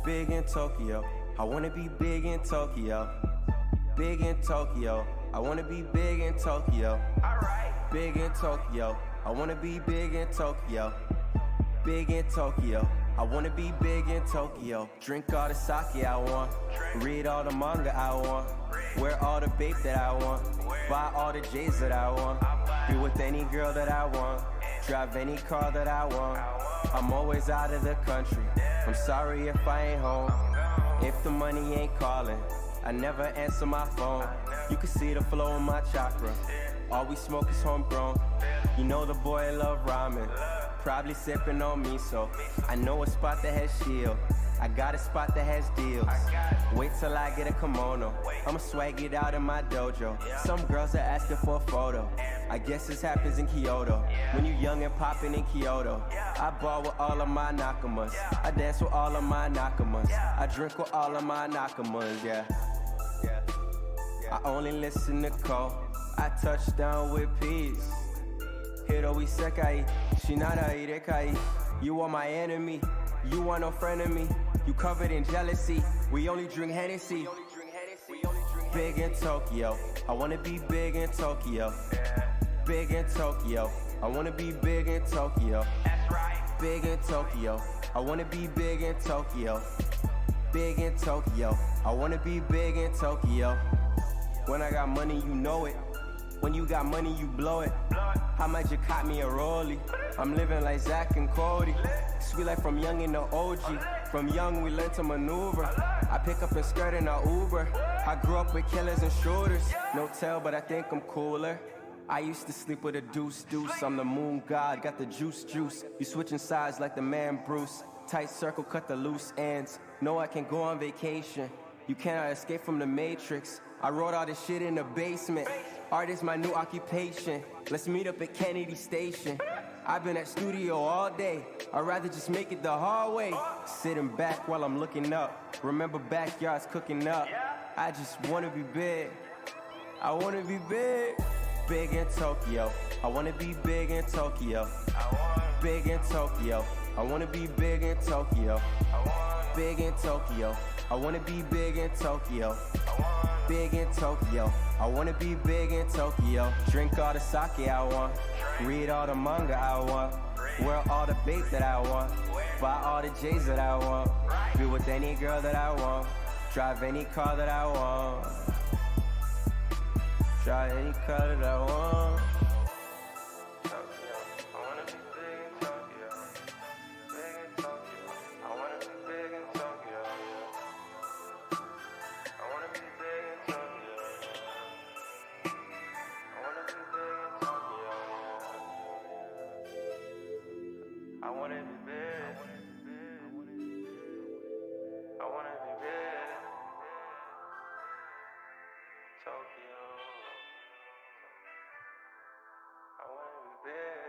big in Tokyo. I wanna be big in Tokyo. Big in Tokyo. I wanna be big in Tokyo. Alright. Big in Tokyo. I wanna be big in Tokyo. Big in Tokyo. I wanna be big in Tokyo. Drink all the sake I want. Read all the manga I want. Wear all the bape that I want. Buy all the J's that I want. Be with any girl that I want. Drive any car that I want. I'm always out of the country. I'm sorry if I ain't home. If the money ain't calling, I never answer my phone. You can see the flow in my chakra. All we smoke is homegrown. You know the boy love ramen. Probably sipping on miso. I know a spot that has shield. I got a spot that has deals. Wait till I get a kimono. I'ma swag it out in my dojo. Some girls are asking for a photo. I guess this happens in Kyoto. When you young and popping in Kyoto. I ball with all of my nakamas. I dance with all of my nakamas. I drink with all of my nakamas, yeah. I only listen to Cole. I touch down with peace. Hiro isekai, shinara irekai. You are my enemy, you are no friend of me. You covered in jealousy, we only drink Hennessy. Big in Tokyo, I wanna be big in Tokyo. Big in Tokyo, I wanna be big in Tokyo. Big in Tokyo, I wanna be big in Tokyo. Big in Tokyo, I wanna be big in Tokyo. When I got money, you know it. When you got money, you blow it. How much you caught me a rollie? I'm living like Zach and Cody. Sweet like from young in the OG. From young we learned to maneuver. I pick up and skirt in a Uber. I grew up with killers and shooters. No tell, but I think I'm cooler. I used to sleep with a deuce. I'm the moon god, got the juice. You switching sides like the man Bruce. Tight circle, cut the loose ends. Know I can go on vacation. You cannot escape from the matrix. I wrote all this shit in the basement. Art is my new occupation. Let's meet up at Kennedy Station. I've been at studio all day. I'd rather just make it the hard way. Sitting back while I'm looking up. Remember backyards cooking up. I just wanna be big. I wanna be big. Big in Tokyo. I wanna be big in Tokyo. Big in Tokyo. I wanna be big in Tokyo. Big in Tokyo. I wanna be big in Tokyo. Big in Tokyo. I wanna be big in Tokyo. Drink all the sake I want. Read all the manga I want. Wear all the bape that I want. Buy all the J's that I want. Be with any girl that I want. Drive any car that I want. Drive any car that I want. I wanna be big. I wanna be big. Tokyo. I wanna be big.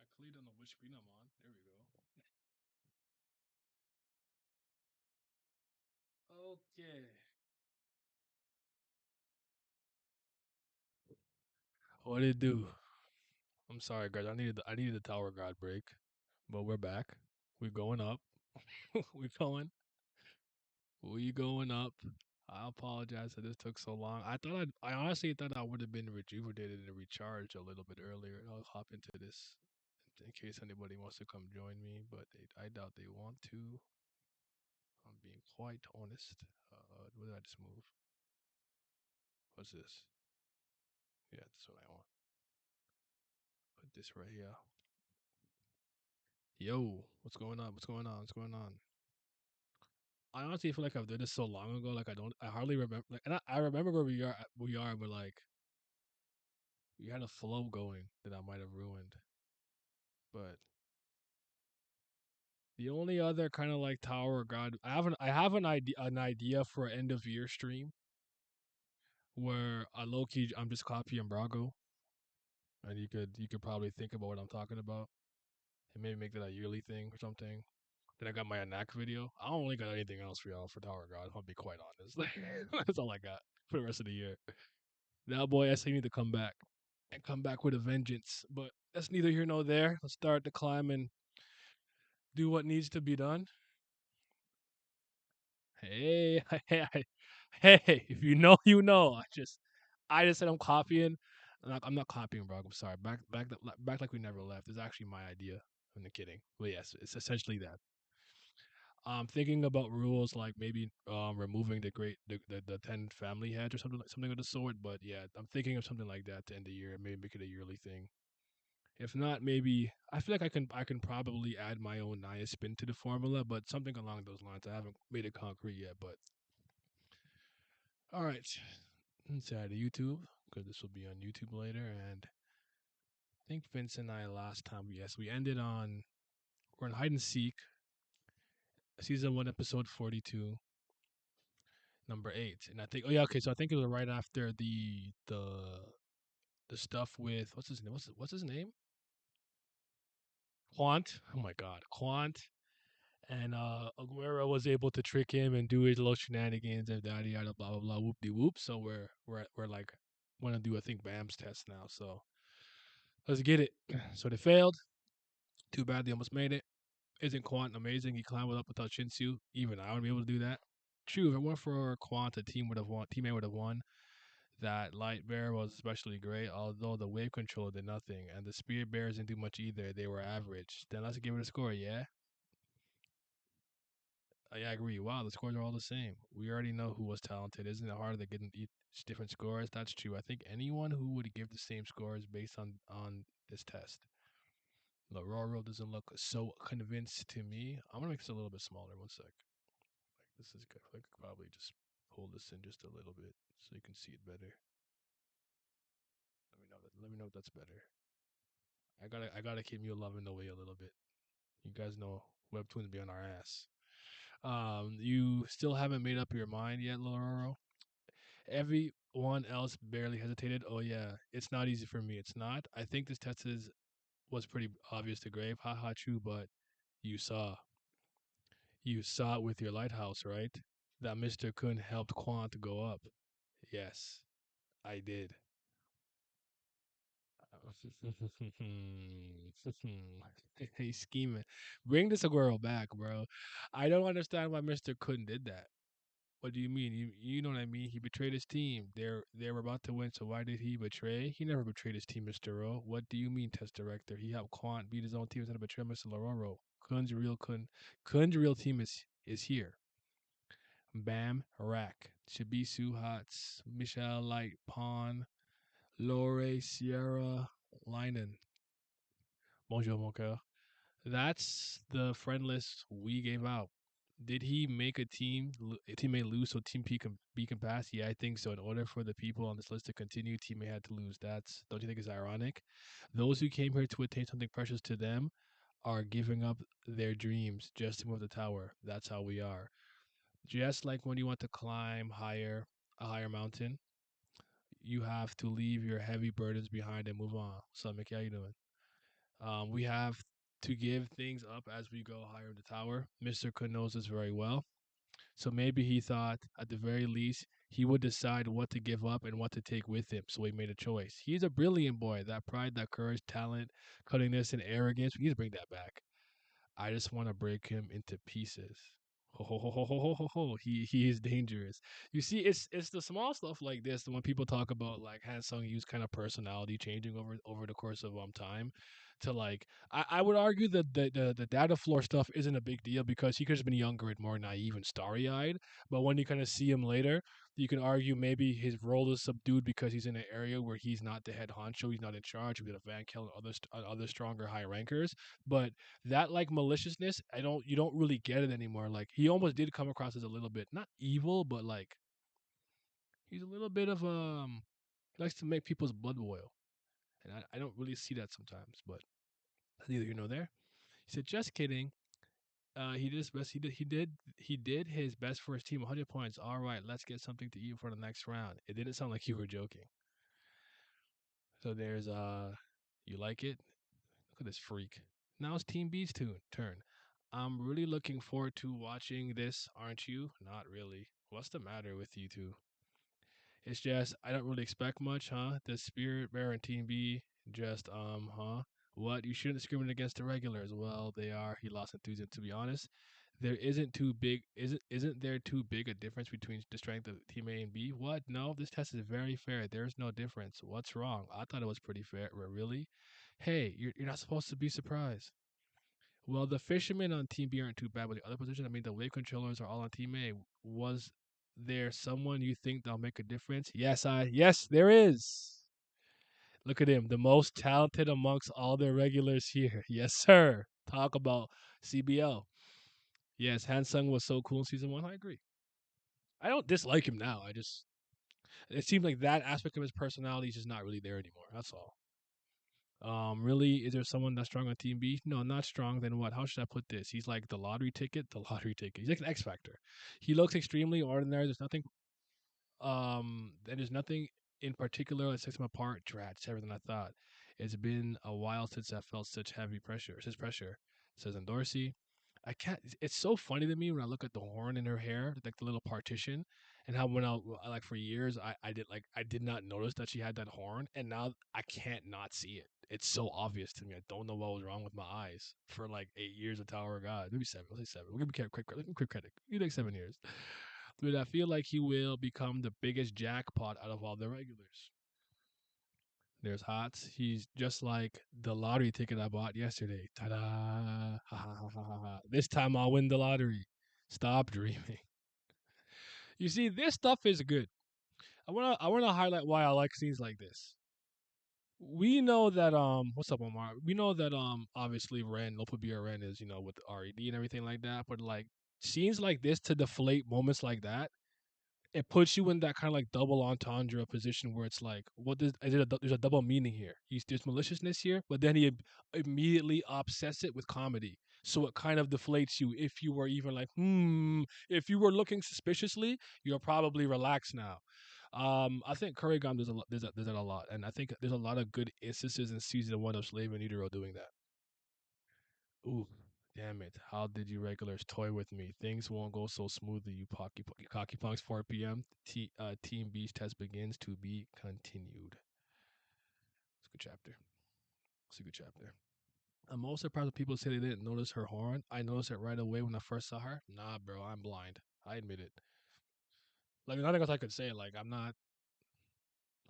I clearly don't know which screen I'm on. There we go. Okay. What did it do? I'm sorry, guys. I needed the tower god break, but we're back. We're going up. we're going. We going up. I apologize that this took so long. I honestly thought I would have been rejuvenated and recharged a little bit earlier. I'll hop into this in case anybody wants to come join me, but I doubt they want to. I'm being quite honest. What did I just move? What's this? Yeah, that's what I want. Put this right here. Yo, what's going on? What's going on? What's going on? I honestly feel like I've done this so long ago. Like I hardly remember. Like, and I remember where we are, but like we had a flow going that I might have ruined. But the only other kind of like Tower of God, I have an idea for an end of year stream where I low key I'm just copying Brago, and you could probably think about what I'm talking about, and maybe make that a yearly thing or something. Then I got my Anak video. I don't really got anything else for y'all for Tower of God. I'll be quite honest. That's all I got for the rest of the year. That boy actually need to come back and come back with a vengeance. But that's neither here nor there. Let's start the climb and do what needs to be done. Hey, hey, hey! If you know, you know. I just said I'm copying. I'm not copying, bro. I'm sorry. Back like we never left. It's actually my idea. I'm not kidding. But yes, it's essentially that. I'm thinking about rules like maybe removing the 10 family heads or something of the sort. But yeah, I'm thinking of something like that to end the year. Maybe make it a yearly thing. If not, maybe I feel like I can probably add my own Naya spin to the formula, but something along those lines. I haven't made it concrete yet, but all right. Let's add YouTube because this will be on YouTube later. And I think Vince and I last time, yes, we ended on we're in hide and seek, season 1, episode 42, number 8. And I think, oh yeah, okay, so I think it was right after the stuff with what's his name? What's his name? Quant. Oh my God, Quant. And Aguero was able to trick him and do his little shenanigans and yada yada blah blah blah whoop de whoop. So we're like want to do I think Bam's test now. So let's get it. So they failed. Too bad they almost made it. Isn't Quant amazing? He climbed up without Shinsu. Even I would be able to do that. True, if it weren't for Quant, the team would have won. Teammate would have won. That Light Bear was especially great, although the wave control did nothing, and the Spirit Bears didn't do much either. They were average. Then let's give it a score, yeah? I agree. Wow, the scores are all the same. We already know who was talented. Isn't it hard to get each different scores? That's true. I think anyone who would give the same scores based on this test. L'Aurora doesn't look so convinced to me. I'm gonna make this a little bit smaller. One sec. Like this is good. I could probably just hold this in just a little bit so you can see it better. Let me know if that's better. I gotta keep you loving the way a little bit. You guys know webtoons be on our ass. You still haven't made up your mind yet, Lororo? Everyone else barely hesitated. Oh yeah, it's not easy for me. It's not. I think this test was pretty obvious to Grave. Haha, true, but you saw you saw it with your lighthouse, right? That Mr. Kun helped Quant go up. Yes, I did. He's scheming. Bring this Aguero back, bro. I don't understand why Mr. Kun did that. What do you mean? You know what I mean? He betrayed his team. They were about to win, so why did he betray? He never betrayed his team, Mr. Ro. What do you mean, test director? He helped Quant beat his own team instead of betray Mr. Lororo. Kun's real team is here. Bam, Rack, Chibisu Hats, Michelle Light, Pawn, Lore, Sierra, Linen. Bonjour, mon coeur. That's the friend list we gave out. Did he make a teammate lose so Team P can B can pass? Yeah, I think so. In order for the people on this list to continue, teammate had to lose. Don't you think it's ironic? Those who came here to attain something precious to them are giving up their dreams just to move the tower. That's how we are. Just like when you want to climb a higher mountain, you have to leave your heavy burdens behind and move on. So, Mickey, how you doing? We have to give things up as we go higher in the tower. Mr. Kun knows this very well. So maybe he thought, at the very least, he would decide what to give up and what to take with him. So he made a choice. He's a brilliant boy. That pride, that courage, talent, cunningness, and arrogance, we need to bring that back. I just want to break him into pieces. Ho ho ho ho ho ho ho ho. He is dangerous. You see, it's the small stuff like this when people talk about like Hansung Yu's kind of personality changing over the course of time. To like, I would argue that the data floor stuff isn't a big deal because he could have been younger and more naive and starry eyed. But when you kind of see him later, you can argue maybe his role is subdued because he's in an area where he's not the head honcho, he's not in charge. We got a Van Kell and other stronger high rankers, but that like maliciousness, you don't really get it anymore. Like he almost did come across as a little bit not evil, but like he's a little bit of he likes to make people's blood boil, and I don't really see that sometimes. But that's neither here nor there. He said, "Just kidding." He did his best. He did his best for his team. 100 points. All right, let's get something to eat for the next round. It didn't sound like you were joking. So there's you like it? Look at this freak. Now it's Team B's turn. I'm really looking forward to watching this, aren't you? Not really. What's the matter with you two? It's just I don't really expect much, huh? The Spirit Bear and Team B just huh? What you shouldn't discriminate against the regulars. Well, they are. He lost enthusiasm. To be honest, there isn't too big. Isn't there too big a difference between the strength of Team A and B? What? No, this test is very fair. There's no difference. What's wrong? I thought it was pretty fair. Really? Hey, you're not supposed to be surprised. Well, the fishermen on Team B aren't too bad, but the other positions, I mean, the wave controllers are all on Team A. Was there someone you think that'll make a difference? Yes, there is. Look at him, the most talented amongst all the regulars here. Yes, sir. Talk about CBL. Yes, Hansung was so cool in season one. I agree. I don't dislike him now. It seems like that aspect of his personality is just not really there anymore. That's all. Really, is there someone that's strong on Team B? No, not strong. Then what? How should I put this? He's like the lottery ticket. The lottery ticket. He's like an X Factor. He looks extremely ordinary. There's nothing in particular that sets him apart. Drats, everything I thought. It's been a while since I felt such heavy pressure. Such pressure, says Dorsey. I can't. It's so funny to me when I look at the horn in her hair, like the little partition, and how when like for years I did not notice that she had that horn, and now I can't not see it. It's so obvious to me. I don't know what was wrong with my eyes for like 8 years of Tower of God, maybe seven. Let's say seven. We'll give him quick credit. You like 7 years. But I feel like he will become the biggest jackpot out of all the regulars. There's Hots. He's just like the lottery ticket I bought yesterday. Ta da! Ha ha ha ha ha. This time I'll win the lottery. Stop dreaming. You see, this stuff is good. I wanna highlight why I like scenes like this. We know that what's up, Omar? We know that obviously Ren, Lopabia Ren is, with RED and everything like that, but like scenes like this to deflate moments like that, it puts you in that kind of like double entendre position where it's like, what is it? There's a double meaning here. There's maliciousness here, but then he immediately offsets it with comedy. So it kind of deflates you. If you were even like, if you were looking suspiciously, you're probably relaxed now. I think Kurragam does that a lot, and I think there's a lot of good instances in season one of Slave and Utero doing that. Ooh, damn it. How did you regulars toy with me? Things won't go so smoothly, you cocky punks. 4 p.m. Team Beach test begins to be continued. It's a good chapter. It's a good chapter. I'm most surprised when people say they didn't notice her horn. I noticed it right away when I first saw her. Nah, bro, I'm blind. I admit it. Like, nothing else I could say. Like, I'm not.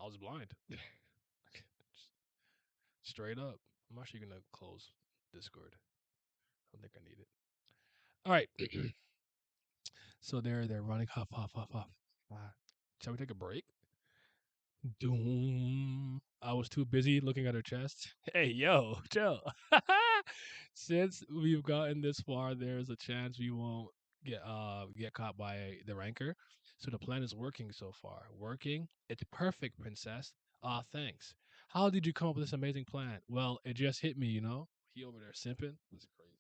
I was blind. Straight up. I'm actually gonna close Discord. I don't think I need it. All right. So they're running. Huff, huff, huff, huff. Shall we take a break? Doom. I was too busy looking at her chest. Hey, yo, chill. Since we've gotten this far, there's a chance we won't get caught by the ranker. So the plan is working so far. Working? It's perfect, princess. Ah, thanks. How did you come up with this amazing plan? Well, it just hit me. He over there simping. That's crazy.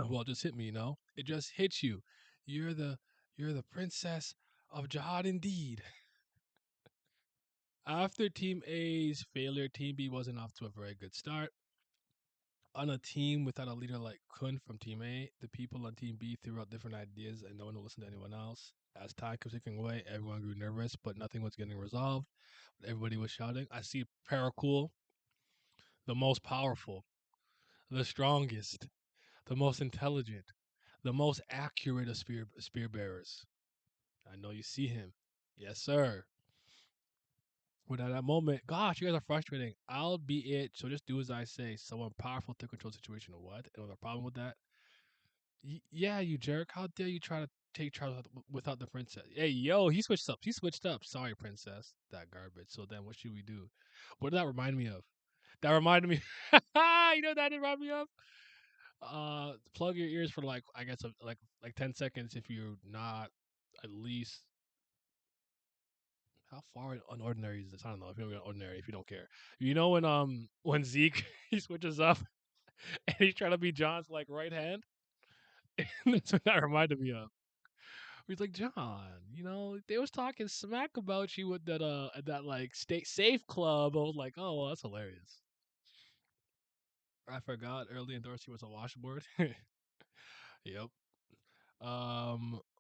Well, it just hit me. It just hits you. You're the you're the princess of Jihad indeed. After Team A's failure, Team B wasn't off to a very good start. On a team without a leader like Kun from Team A, the people on Team B threw out different ideas and no one would listen to anyone else. As time kept ticking away, everyone grew nervous, but nothing was getting resolved. Everybody was shouting, I see Paracool, the most powerful, the strongest, the most intelligent, the most accurate of spear bearers. I know you see him. Yes, sir. But at that moment, gosh, you guys are frustrating. I'll be it. So just do as I say. Someone powerful to control the situation or what? And the problem with that? Yeah, you jerk. How dare you try to take charge without the princess? Hey, yo, he switched up. He switched up. Sorry, princess. That garbage. So then what should we do? What did that remind me of? That reminded me. You know what that did remind me of? Plug your ears for like I guess like 10 seconds if you're not at least how far unordinary is this? I don't know if you're ordinary if you don't care. You know when Zeke he switches up and he's trying to be John's like right hand? That's what that reminded me of. He's like, John, they was talking smack about you with that like state safe club. I was like, oh well, that's hilarious. I forgot early and Dorsey was a washboard. Yep.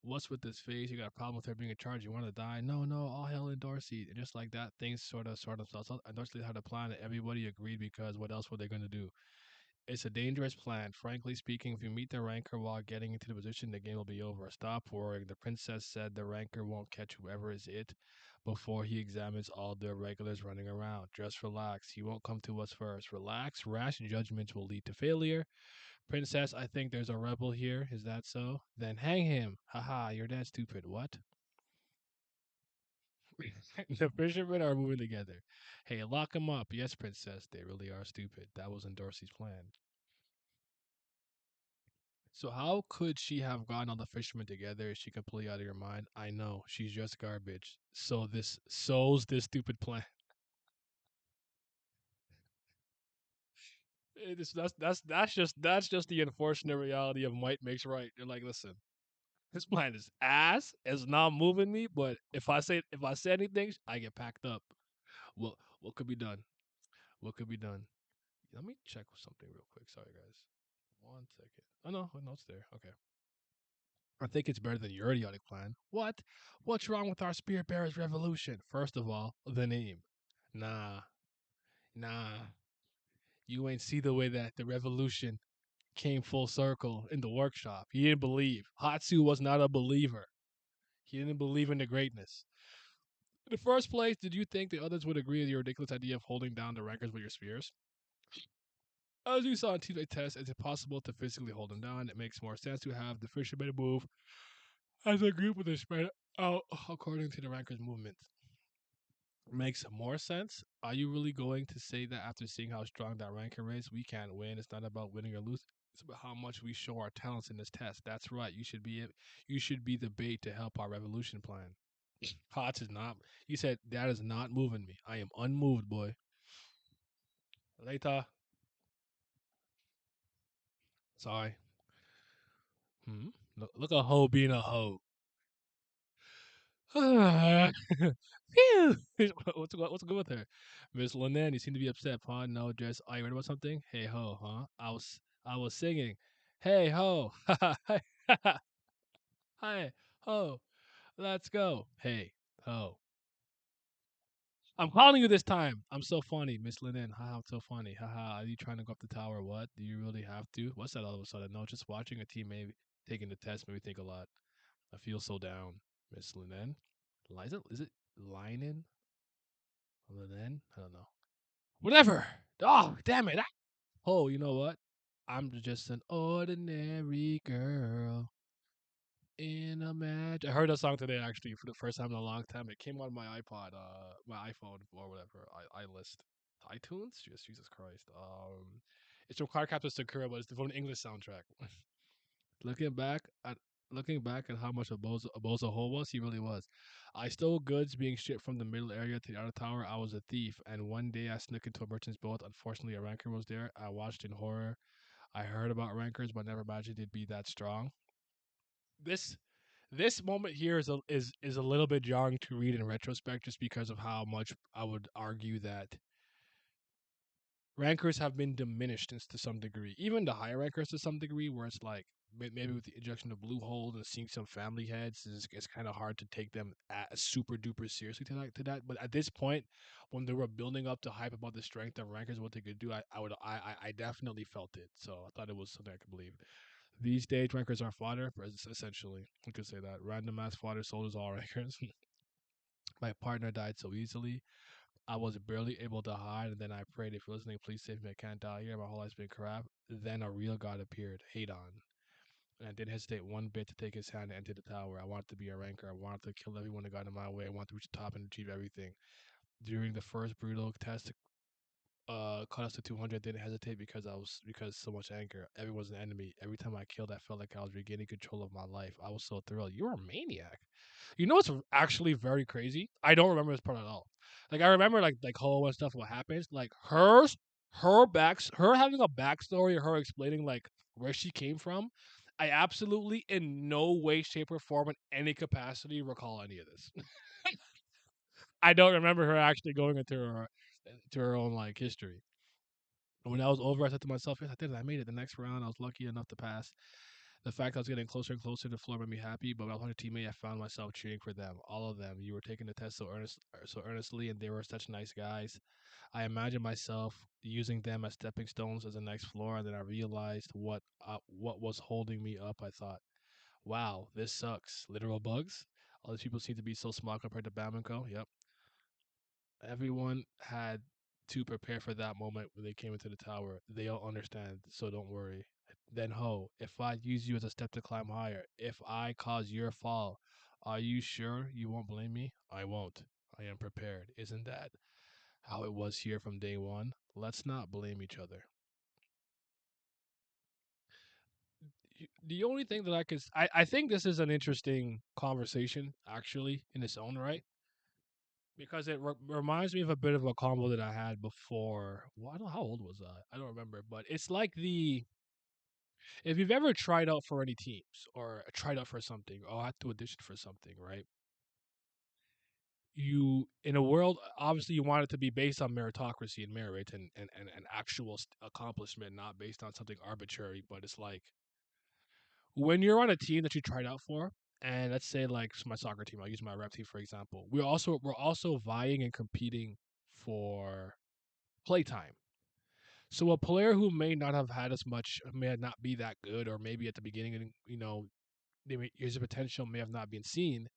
What's with this face? You got a problem with her being in charge? You want to die? No, no, all hell in Dorsey. And just like that, things sort of themselves out. And Dorsey had a plan, and everybody agreed because what else were they going to do? It's a dangerous plan. Frankly speaking, if you meet the ranker while getting into the position, the game will be over. Stop worrying. The princess said the ranker won't catch whoever is it before he examines all the regulars running around. Just relax. He won't come to us first. Relax. Rash judgments will lead to failure. Princess, I think there's a rebel here. Is that so? Then hang him. Haha, you're that stupid. What? The fishermen are moving together. Hey, lock him up. Yes, princess, they really are stupid. That wasn't Dorsey's plan. So how could she have gotten all the fishermen together? Is she completely out of your mind? I know. She's just garbage. So this sows this stupid plan. That's just the unfortunate reality of might makes right. You're like, listen, this plan is ass. It's not moving me, but if I say anything, I get packed up. What could be done? What could be done? Let me check something real quick. Sorry, guys. 1 second. Oh no, it's there. Okay. I think it's better than your idiotic plan. What? What's wrong with our Spear Bearers revolution? First of all, the name. Nah, nah. You ain't see the way that the revolution came full circle in the workshop. He didn't believe. Hatsu was not a believer. He didn't believe in the greatness. In the first place, did you think the others would agree with your ridiculous idea of holding down the rankers with your spears? As you saw in teammate test, it's impossible to physically hold them down. It makes more sense to have the fishermen move as a group with a spread out according to the rankers' movements. Makes more sense. Are you really going to say that after seeing how strong that ranker is? We can't win. It's not about winning or losing. It's about how much we show our talents in this test. That's right. You should be the bait to help our revolution plan. Hots is not. He said that is not moving me. I am unmoved, boy. Later. Sorry. Look a hoe being a hoe. Phew. What's good with her? Miss Linnen, you seem to be upset, Paul. No, just are you ready about something? Hey ho, huh? I was singing. Hey ho. Hi ho. Let's go. Hey ho. I'm calling you this time. I'm so funny, Miss Linnen. Haha, I'm so funny. Haha, are you trying to go up the tower? What? Do you really have to? What's that all of a sudden? No, just watching a teammate taking the test made me think a lot. I feel so down, Miss Linnen. Liza, is it Linen? Linnen? I don't know. Whatever. Oh, damn it. Oh, you know what? I'm just an ordinary girl in a match. I heard that song today actually for the first time in a long time. It came on my iPod, my iPhone or whatever. I list iTunes. Jesus Christ. It's from Cardcaptor Sakura, but it's from the English soundtrack. Looking back at looking back at how much a bozo hole was, he really was. I stole goods being shipped from the middle area to the outer tower. I was a thief, and one day I snuck into a merchant's boat. Unfortunately, a ranker was there. I watched in horror. I heard about rankers, but never imagined they'd be that strong. This this moment here is a little bit jarring to read in retrospect, just because of how much I would argue that rankers have been diminished to some degree. Even the higher rankers to some degree, where it's like maybe with the injection of blue hole and seeing some family heads, it's kind of hard to take them super duper seriously to that. But at this point, when they were building up to hype about the strength of rankers, what they could do, I definitely felt it. So I thought it was something I could believe. These days, rankers are fodder, essentially. You could say that random ass fodder soldiers all rankers. My partner died so easily. I was barely able to hide, and then I prayed, if you're listening, please save me. I can't die here. My whole life's been crap. Then a real God appeared, Hadon. And I didn't hesitate one bit to take his hand and enter the tower. I wanted to be a ranker. I wanted to kill everyone that got in my way. I wanted to reach the top and achieve everything. During the first brutal test cut us to 200. Didn't hesitate because so much anger. Everyone's an enemy. Every time I killed, I felt like I was regaining control of my life. I was so thrilled. You're a maniac. You know what's actually very crazy? I don't remember this part at all. Like I remember like Ho and stuff. What happens? Like her having a backstory, her explaining like where she came from. I absolutely in no way, shape, or form in any capacity recall any of this. I don't remember her actually going into her own like history. And when I was over, I said to myself, yes, I did it. I made it the next round. I was lucky enough to pass. The fact I was getting closer and closer to the floor made me happy, but when I was on a teammate, I found myself cheering for them, all of them. You were taking the test so earnestly, and they were such nice guys. I imagined myself using them as stepping stones as the next floor, and then I realized what was holding me up. I thought, wow, this sucks. Literal bugs. All these people seem to be so small compared to Bam&Co. Yep. Everyone had to prepare for that moment when they came into the tower. They all understand, so don't worry. Then ho, if I use you as a step to climb higher, if I cause your fall, are you sure you won't blame me? I won't. I am prepared. Isn't that how it was here from day one? Let's not blame each other. The only thing that I think this is an interesting conversation, actually, in its own right, because it reminds me of a bit of a combo that I had before. Well, I don't know how old was I? I don't remember, but it's like the if you've ever tried out for any teams or tried out for something or had to audition for something, right? You in a world obviously you want it to be based on meritocracy and merit and actual accomplishment, not based on something arbitrary. But it's like when you're on a team that you tried out for, and let's say like my soccer team, I'll use my rep team for example. We're also vying and competing for playtime. So a player who may not have had as much, may not be that good, or maybe at the beginning, his potential may have not been seen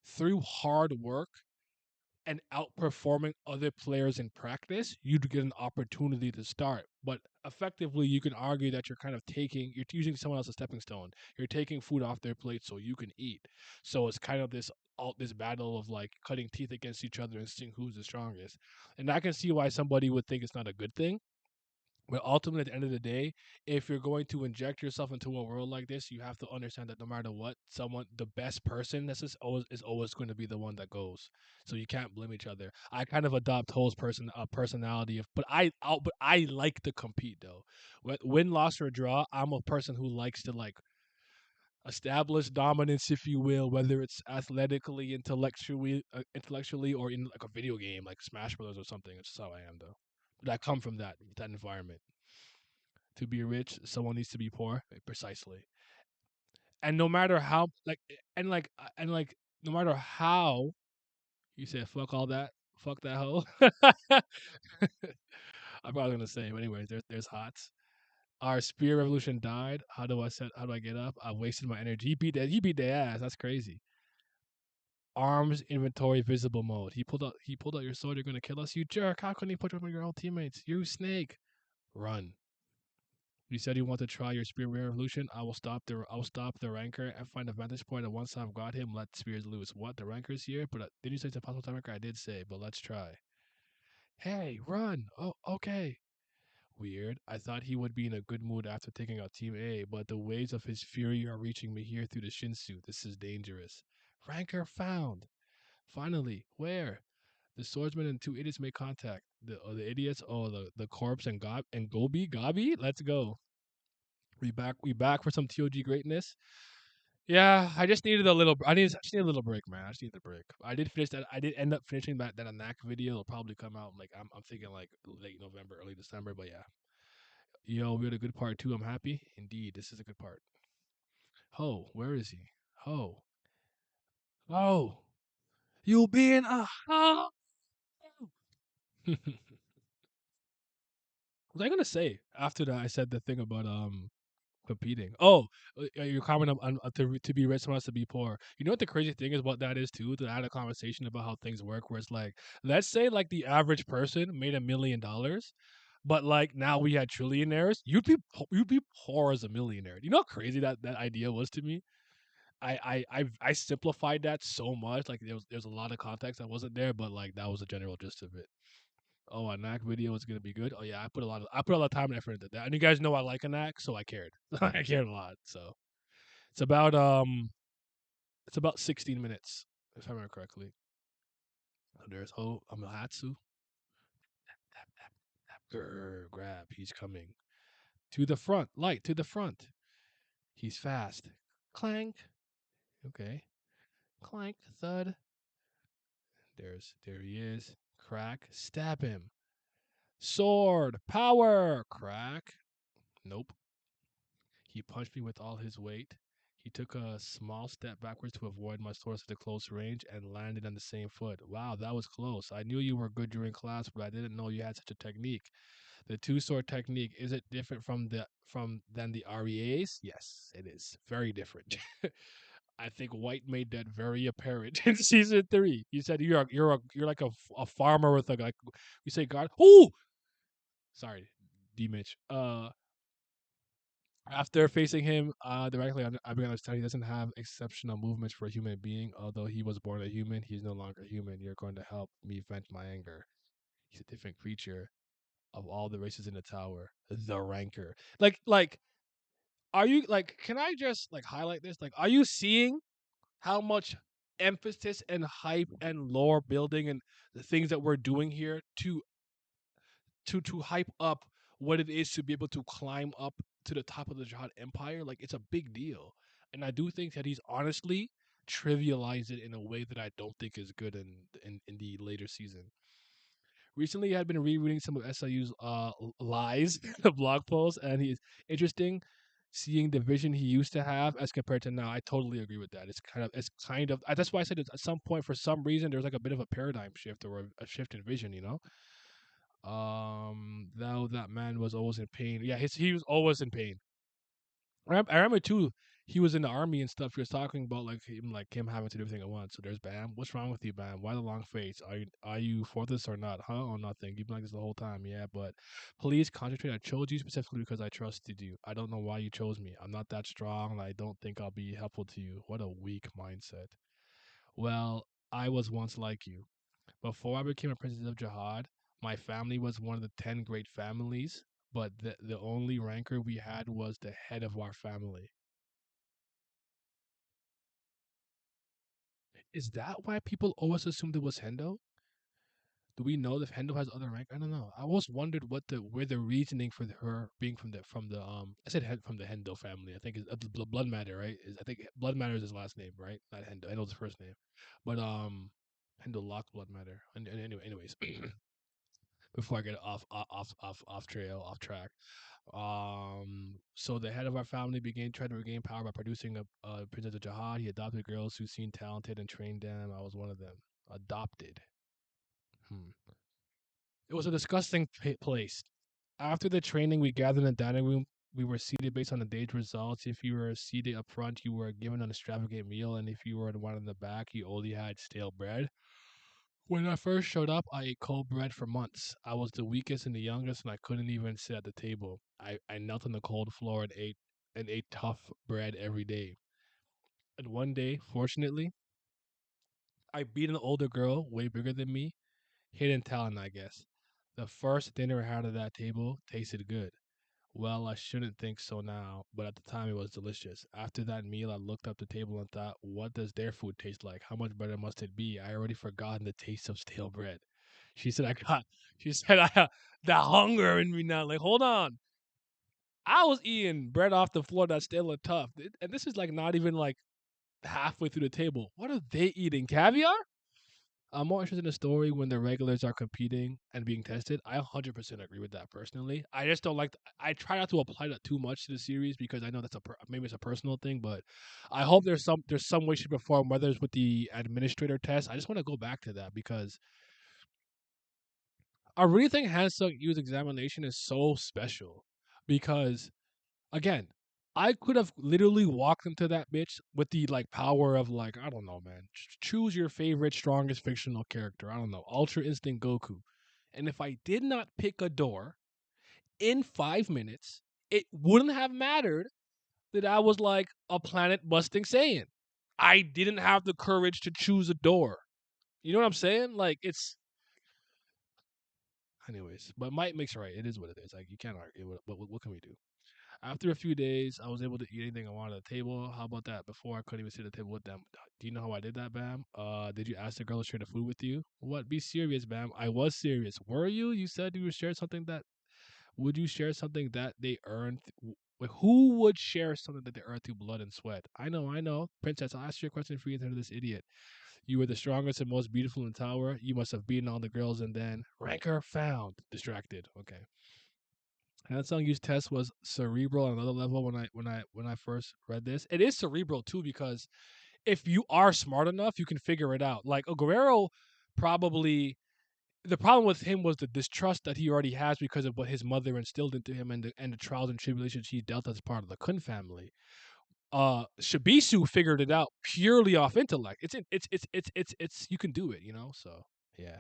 through hard work and outperforming other players in practice, you'd get an opportunity to start. But effectively, you can argue that you're using someone else as a stepping stone. You're taking food off their plate so you can eat. So it's kind of this battle of like cutting teeth against each other and seeing who's the strongest. And I can see why somebody would think it's not a good thing, but ultimately, at the end of the day, if you're going to inject yourself into a world like this, you have to understand that no matter what, the best person, is always going to be the one that goes. So you can't blame each other. I kind of adopt Ho's personality of, but I like to compete though. Win, loss, or draw, I'm a person who likes to like establish dominance, if you will, whether it's athletically, intellectually, or in like a video game like Smash Brothers or something. It's just how I am though. But I come from that environment. To be rich, someone needs to be poor. Precisely. And no matter how no matter how you say fuck all that, fuck that hoe. I'm probably gonna say, but anyways, there's hots. Our spear revolution died. How do I get up? I wasted my energy. He beat their ass. That's crazy. Arms inventory visible mode. He pulled out your sword, you're gonna kill us. You jerk. How couldn't he put up on your own teammates? You snake. Run. You said you want to try your spear revolution. I will stop the ranker and find a vantage point. And once I've got him, let spears loose. What? The ranker's here? But did you say it's a possible time ranker? I did say, but let's try. Hey, run! Oh, okay. Weird. I thought he would be in a good mood after taking out Team A, but the waves of his fury are reaching me here through the Shinsu. This is dangerous. Ranker found. Finally, where? The swordsman and two idiots make contact. The idiots. Oh, the corpse and Gobi. Let's go. We back for some TOG greatness. Yeah, I just needed a little. I just need a little break, man. I just need a break. I did finish that. I did end up finishing that Anak video. It'll probably come out like I'm thinking like late November, early December. But yeah, yo, we had a good part too. I'm happy. Indeed, this is a good part. Ho, where is he? Ho, oh, you being a ho. What was I gonna say after that? I said the thing about competing. Oh, you're comment on to be rich, someone has to be poor. You know what the crazy thing is about that is too? To add a conversation about how things work, where it's like, let's say like the average person made $1 million, but like now we had trillionaires. You'd be poor as a millionaire. You know how crazy that idea was to me. I simplified that so much. Like there's a lot of context that wasn't there, but like that was the general gist of it. Oh, a knack video is gonna be good. Oh yeah, I put a lot of time and effort into that. And you guys know I like a knack, so I cared. I cared a lot. So it's about um it's about 16 minutes, if I remember correctly. So there's Amahatsu. Tap, tap, tap. Grab. He's coming. To the front. Light to the front. He's fast. Clank. Okay. Clank. Thud. There he is. Crack. Stab him. Sword, power, crack. Nope. He punched me with all his weight. He took a small step backwards to avoid my swords at a close range and landed on the same foot. Wow, that was close. I knew you were good during class, but I didn't know you had such a technique. The two sword technique, is it different from than the REAs? Yes, it is. Very different. I think White made that very apparent in season 3. He said you're like a farmer with like you say God. Oh, sorry, D Mitch. After facing him directly, I began to understand he doesn't have exceptional movements for a human being. Although he was born a human, he's no longer human. You're going to help me vent my anger. He's a different creature of all the races in the tower. The Ranker. Are you like? Can I just like highlight this? Like, are you seeing how much emphasis and hype and lore building and the things that we're doing here to hype up what it is to be able to climb up to the top of the Jihad Empire? Like, it's a big deal, and I do think that he's honestly trivialized it in a way that I don't think is good in the later season. Recently, I had been rereading some of SIU's lies blog posts, and he's interesting seeing the vision he used to have as compared to now. I totally agree with that. It's kind of that's why I said at some point for some reason there's like a bit of a paradigm shift or a shift in vision. Now that man was always in pain. Yeah, he was always in pain. I remember too. He was in the army and stuff. He was talking about like him having to do everything at once. So there's Bam. What's wrong with you, Bam? Why the long face? Are you for this or not? Huh? Or nothing? You've been like this the whole time. Yeah, but please concentrate. I chose you specifically because I trusted you. I don't know why you chose me. I'm not that strong. And I don't think I'll be helpful to you. What a weak mindset. Well, I was once like you. Before I became a princess of Jihad, my family was one of the 10 great families, but the only ranker we had was the head of our family. Is that why people always assumed it was Hendo? Do we know if Hendo has other rank? I don't know. I always wondered where the reasoning for her being from the I said from the Hendo family. I think it's blood matter, right? I think blood matter is his last name, right? Not Hendo. Hendo's his first name, but Hendo locked blood matter. And anyways, before I get off trail, off track. So the head of our family began trying to regain power by producing a Princess of Jihad. He adopted girls who seemed talented and trained them. I was one of them. Adopted. Hmm. It was a disgusting place. After the training, we gathered in the dining room. We were seated based on the day's results. If you were seated up front, you were given an extravagant meal, and if you were the one in the back, you only had stale bread. When I first showed up, I ate cold bread for months. I was the weakest and the youngest, and I couldn't even sit at the table. I knelt on the cold floor and ate tough bread every day. And one day, fortunately, I beat an older girl, way bigger than me. Hidden talent, I guess. The first dinner I had at that table tasted good. Well, I shouldn't think so now, but at the time it was delicious. After that meal, I looked up the table and thought, what does their food taste like? How much better must it be? I already forgotten the taste of stale bread. She said, she said, I got the hunger in me now. Like, hold on. I was eating bread off the floor that's stale and tough. And this is like not even like halfway through the table. What are they eating? Caviar? I'm more interested in the story when the regulars are competing and being tested. I 100% agree with that personally. I just don't like. I try not to apply that too much to the series because I know that's maybe it's a personal thing, but I hope there's some way, shape, or form, whether it's with the administrator test. I just want to go back to that because I really think Hansung Yu's examination is so special because again, I could have literally walked into that bitch with the like power of like I don't know, man. Choose your favorite strongest fictional character. I don't know, Ultra Instinct Goku. And if I did not pick a door in 5 minutes, it wouldn't have mattered that I was like a planet busting Saiyan. I didn't have the courage to choose a door. You know what I'm saying? Like it's, anyways. But might makes right. It is what it is. Like you can't argue. What can we do? After a few days, I was able to eat anything I wanted at the table. How about that? Before I couldn't even sit at the table with them. Do you know how I did that, Bam? Did you ask the girl to share the food with you? What? Be serious, Bam. I was serious. Were you? You said you would share something that. Would you share something that they earned? Wait, who would share something that they earned through blood and sweat? I know. Princess, I'll ask you a question for you to this idiot. You were the strongest and most beautiful in the tower. You must have beaten all the girls, and then Ranker found. Distracted. Okay. Hansung Yu's test was cerebral on another level when I first read this. It is cerebral too because if you are smart enough, you can figure it out. Like Guerrero probably the problem with him was the distrust that he already has because of what his mother instilled into him and the trials and tribulations he dealt as part of the Kun family. Shibisu figured it out purely off intellect. It's you can do it, you know. So yeah,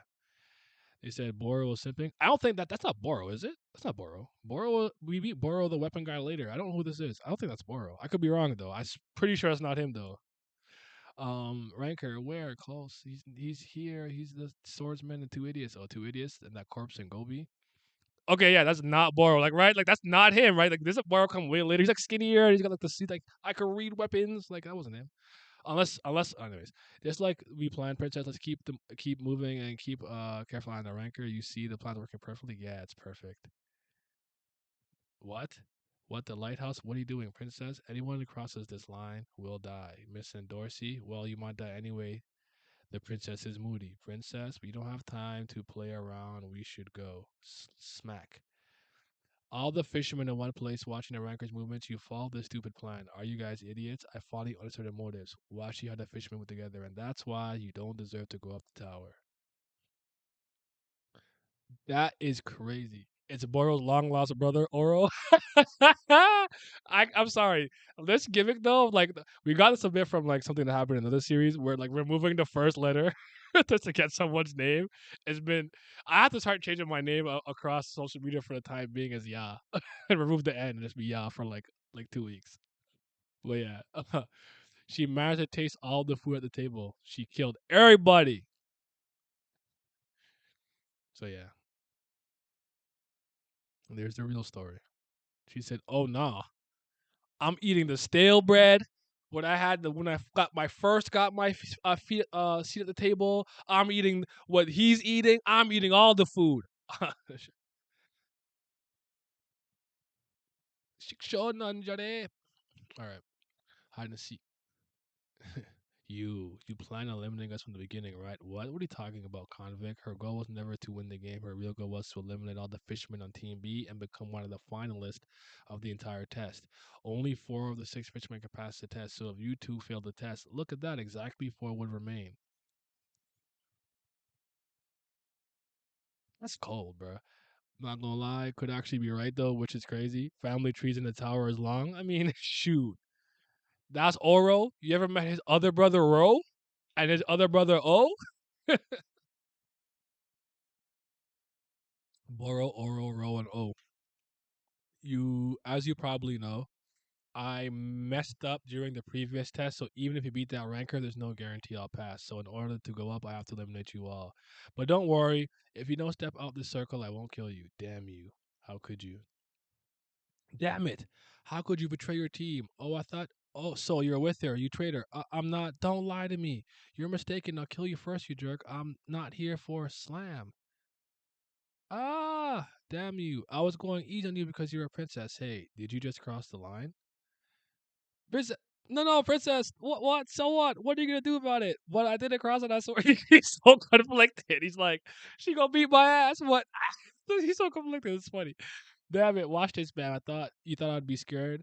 they said Boro was simping. I don't think that's not Boro, is it? That's not Boro. Boro, we beat Boro, the weapon guy, later. I don't know who this is. I don't think that's Boro. I could be wrong though. I'm pretty sure it's not him though. Ranker, where close? He's here. He's the swordsman and two idiots. Oh, two idiots and that corpse in Gobi. Okay, yeah, that's not Boro. Like, right? Like, that's not him, right? Like, this is Boro come way later. He's like skinnier. He's got like the suit. Like, I could read weapons. Like, that wasn't him. Anyways, just like we planned, Princess. Let's keep moving and keep careful on the ranker. You see the plan working perfectly. Yeah, it's perfect. What? What the lighthouse? What are you doing, Princess? Anyone who crosses this line will die. Miss and Dorsey. Well, you might die anyway. The princess is moody. Princess, we don't have time to play around. We should go. Smack. All the fishermen in one place watching the ranker's movements. You follow this stupid plan. Are you guys idiots? I finally understood their motives. Watch how the fishermen were together, and that's why you don't deserve to go up the tower. That is crazy. It's Boro's long lost brother, Oro. I'm sorry. This gimmick though, like we got this a bit from like something that happened in another series where like removing the first letter just to get someone's name. It's been I have to start changing my name across social media for the time being as Ya and remove the N and just be Ya for like 2 weeks. But yeah, she managed to taste all the food at the table. She killed everybody. So yeah, there's the real story. She said, "Oh nah, I'm eating the stale bread. When I got my seat at the table, I'm eating what he's eating. I'm eating all the food. Shiksho All right, hide and seek. You plan on eliminating us from the beginning, right? What? What are you talking about, convict? Her goal was never to win the game. Her real goal was to eliminate all the fishermen on Team B and become one of the finalists of the entire test. Only 4 of the 6 fishermen can pass the test. So if you two fail the test, look at that. Exactly 4 would remain. That's cold, bro. Not gonna lie, could actually be right though, which is crazy. Family trees in the tower is long. I mean, shoot. That's Oro. You ever met his other brother Ro? And his other brother O? Boro, Oro, Ro, and O. As you probably know, I messed up during the previous test, so even if you beat that ranker, there's no guarantee I'll pass. So in order to go up, I have to eliminate you all. But don't worry, if you don't step out this circle, I won't kill you. Damn you. How could you? Damn it. How could you betray your team? Oh, I thought. Oh, so you're with her, you traitor. I'm not. Don't lie to me. You're mistaken. I'll kill you first, you jerk. I'm not here for slam. Ah, damn you. I was going easy on you because you're a princess. Hey, did you just cross the line? Princess. No, no, princess. What? So what? What are you gonna do about it? But I didn't cross it. I swear. He's so conflicted. He's like, she gonna beat my ass. What? He's so conflicted. It's funny. Damn it. Watch this, man. I thought you thought I'd be scared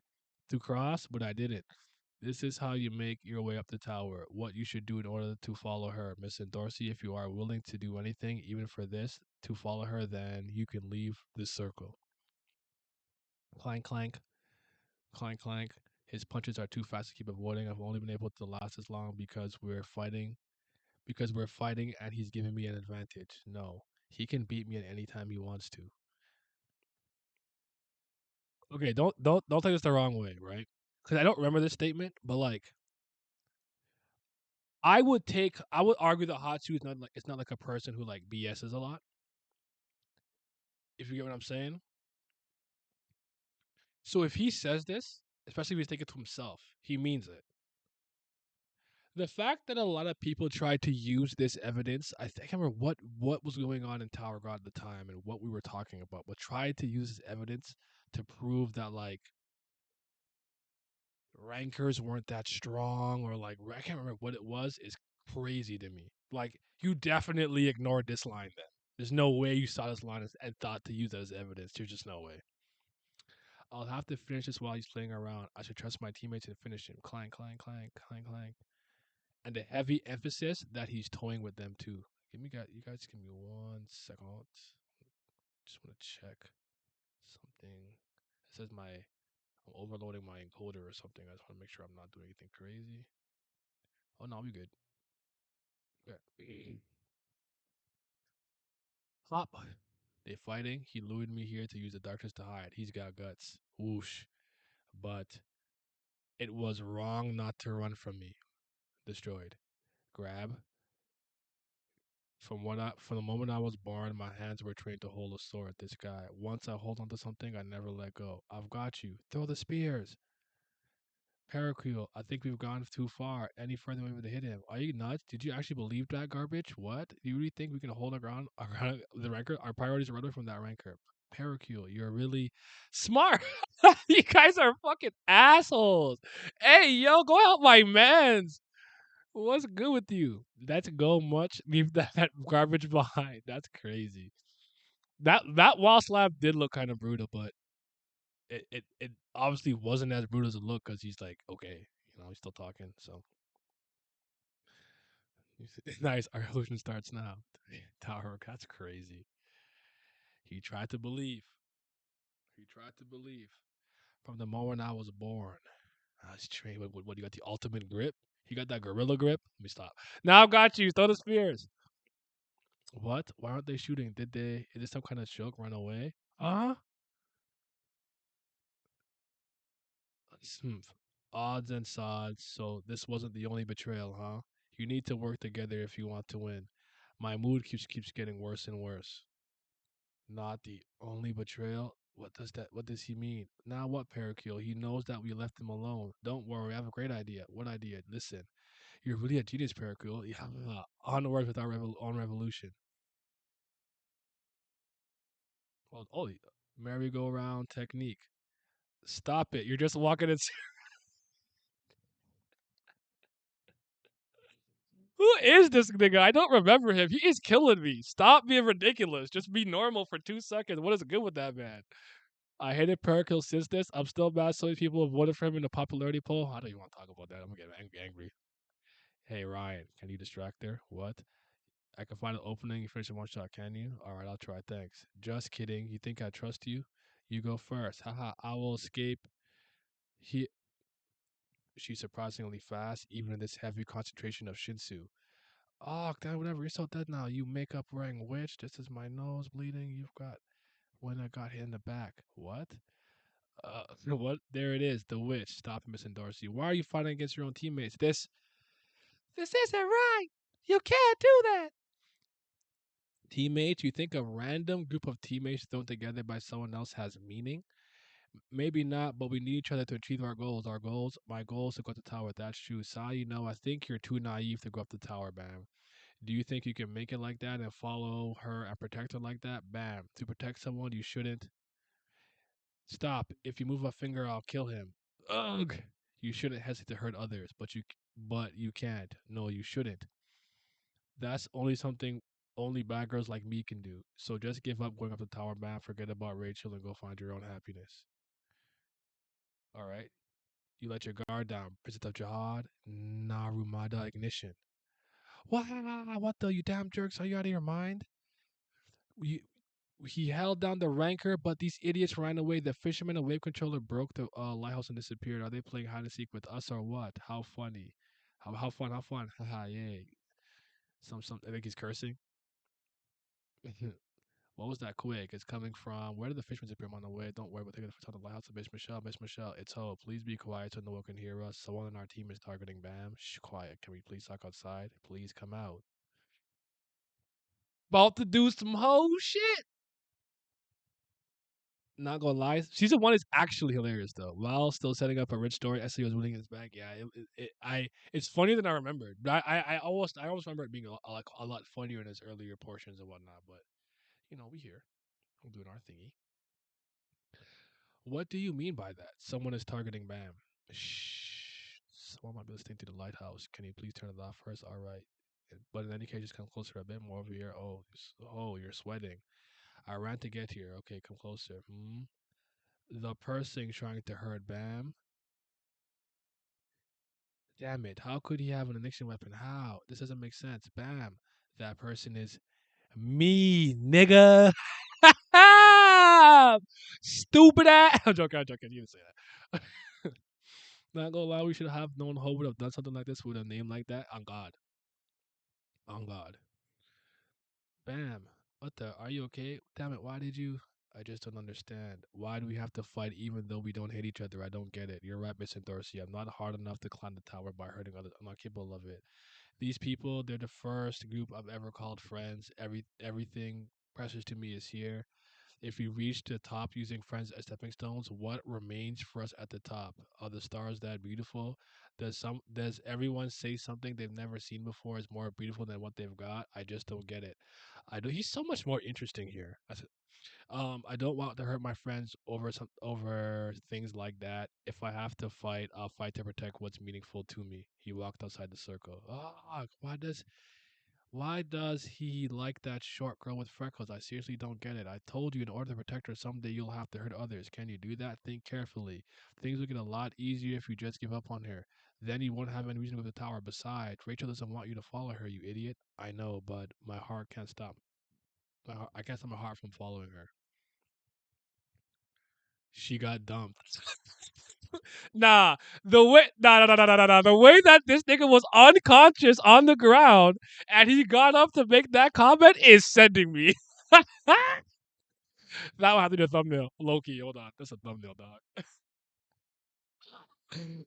to cross, but I didn't. This is how you make your way up the tower. What you should do in order to follow her, Miss Dorsey. If you are willing to do anything, even for this, to follow her, then you can leave this circle. Clank, clank, clank, clank. His punches are too fast to keep avoiding. I've only been able to last as long because we're fighting. Because we're fighting, and he's giving me an advantage. No, he can beat me at any time he wants to. Okay, don't take this the wrong way, right? Because I don't remember this statement, but like I would argue that Hatsu is not like it's not like a person who like BSs a lot. If you get what I'm saying. So if he says this, especially if he's thinking to himself, he means it. The fact that a lot of people tried to use this evidence, I think I remember what was going on in Tower God at the time and what we were talking about, but tried to use this evidence to prove that like rankers weren't that strong or like I can't remember what it was is crazy to me. Like, you definitely ignored this line then. There's no way you saw this line and thought to use it as evidence. There's just no way. I'll have to finish this while he's playing around. I should trust my teammates and finish him. Clang, clang, clang, clang, clang. And the heavy emphasis that he's toying with them too. You guys give me 1 second. Just want to check something. It says I'm overloading my encoder or something. I just want to make sure I'm not doing anything crazy. Oh no, we good. Yeah. Hop. They fighting. He lured me here to use the darkness to hide. He's got guts. Whoosh. But it was wrong not to run from me. Destroyed. Grab. From the moment I was born, my hands were trained to hold a sword. This guy. Once I hold onto something, I never let go. I've got you. Throw the spears. Paracril, I think we've gone too far. Any further, we would hit him. Are you nuts? Did you actually believe that garbage? What? Do you really think we can hold our ground around the ranker? Our priorities are right away from that ranker. Paracril, you're really smart. You guys are fucking assholes. Hey, yo, go help my mans. What's good with you? Let's go much. Leave that garbage behind. That's crazy. That wall slap did look kind of brutal, but it obviously wasn't as brutal as it looked because he's like, okay, he's still talking. So nice. Our illusion starts now. Tower, that's crazy. He tried to believe. He tried to believe from the moment I was born. I was trained. What? You got the ultimate grip? He got that gorilla grip. Let me stop. Now I've got you. Throw the spears. What? Why aren't they shooting? Did they? Is this some kind of joke? Run away? Uh huh. Smooth. Odds and sods. So this wasn't the only betrayal, huh? You need to work together if you want to win. My mood keeps getting worse and worse. Not the only betrayal. What does he mean? Now what, Parakiel? He knows that we left him alone. Don't worry, I have a great idea. What idea? Listen. You're really a genius, Parakiel. Yeah. Onward with our own revolution. Well, oh, merry-go-round technique. Stop it. You're just walking in. Who is this nigga? I don't remember him. He is killing me. Stop being ridiculous. Just be normal for 2 seconds. What is good with that man? I hated Pericles since this. I'm still mad so many people have voted for him in the popularity poll. I don't even want to talk about that. I'm gonna get angry. Hey Ryan, can you distract her? What? I can find an opening. You finish in one shot, can you? All right, I'll try. Thanks. Just kidding. You think I trust you? You go first. Haha. I will escape. He. She's surprisingly fast, even in this heavy concentration of Shinsu. Oh, God, whatever. You're so dead now. You makeup wearing witch. This is my nose bleeding. You've got when I got hit in the back. What? What? There it is. The witch. Stop, Miss Dorsey. Why are you fighting against your own teammates? This isn't right. You can't do that. Teammates, you think a random group of teammates thrown together by someone else has meaning? Maybe not, but we need each other to achieve our goals. My goal is to go up the tower. That's true. Sai, I think you're too naive to go up the tower, Bam. Do you think you can make it like that and follow her and protect her like that? Bam. To protect someone, you shouldn't. Stop. If you move a finger, I'll kill him. Ugh. You shouldn't hesitate to hurt others, but you can't. No, you shouldn't. That's only something only bad girls like me can do. So just give up going up the tower, man. Forget about Rachel and go find your own happiness. All right. You let your guard down. Princess of Jihad, Narumada ignition. What? What the? You damn jerks. Are you out of your mind? You, he held down the ranker, but these idiots ran away. The fisherman and wave controller broke the lighthouse and disappeared. Are they playing hide and seek with us or what? How funny. How fun, how fun. Haha, yay. I think he's cursing. What was that quick? It's coming from where did the fishermen appear? I'm on the way. Don't worry about taking the the lighthouse. Miss Michelle, Miss Michelle. It's Hope. Please be quiet so no one can hear us. Someone on our team is targeting Bam. Shh, quiet. Can we please talk outside? Please come out. About to do some whole shit. Not gonna lie, season one is actually hilarious though. While still setting up a rich story, SE was winning his back. Yeah, it's funnier than I remembered. But I almost remember it being a lot funnier in its earlier portions and whatnot. But we here, we're doing our thingy. What do you mean by that? Someone is targeting Bam. Shh. Someone might be listening to the lighthouse. Can you please turn it off first? All right. But in any case, just come closer a bit more over here. Oh, you're sweating. I ran to get here. Okay, come closer. The person trying to hurt Bam. Damn it. How could he have an ignition weapon? How? This doesn't make sense. Bam. That person is me, nigga. Stupid ass. I'm joking. I'm joking. You didn't say that. Not gonna lie, we should have known Ho would have done something like this with a name like that. On God. On God. Bam. What the? Are you okay? Damn it. Why did you? I just don't understand. Why do we have to fight even though we don't hate each other? I don't get it. You're right, Miss Dorsey. I'm not hard enough to climb the tower by hurting others. I'm not capable of it. These people, they're the first group I've ever called friends. Everything precious to me is here. If we reach the top using friends as stepping stones, what remains for us at the top? Are the stars that beautiful? Does everyone say something they've never seen before is more beautiful than what they've got? I just don't get it. I do. He's so much more interesting here. I don't want to hurt my friends over things like that. If I have to fight, I'll fight to protect what's meaningful to me. He walked outside the circle. Ah, why does he like that short girl with freckles? I seriously don't get it. I told you in order to protect her someday you'll have to hurt others. Can you do that? Think carefully. Things will get a lot easier if you just give up on her. Then you won't have any reason to go to the tower. Besides, Rachel doesn't want you to follow her, you idiot. I know, but my heart can't stop. I can't stop my heart from following her. She got dumped. Nah, the way that this nigga was unconscious on the ground and he got up to make that comment is sending me. That will have to do a thumbnail. Loki, hold on. That's a thumbnail, dog.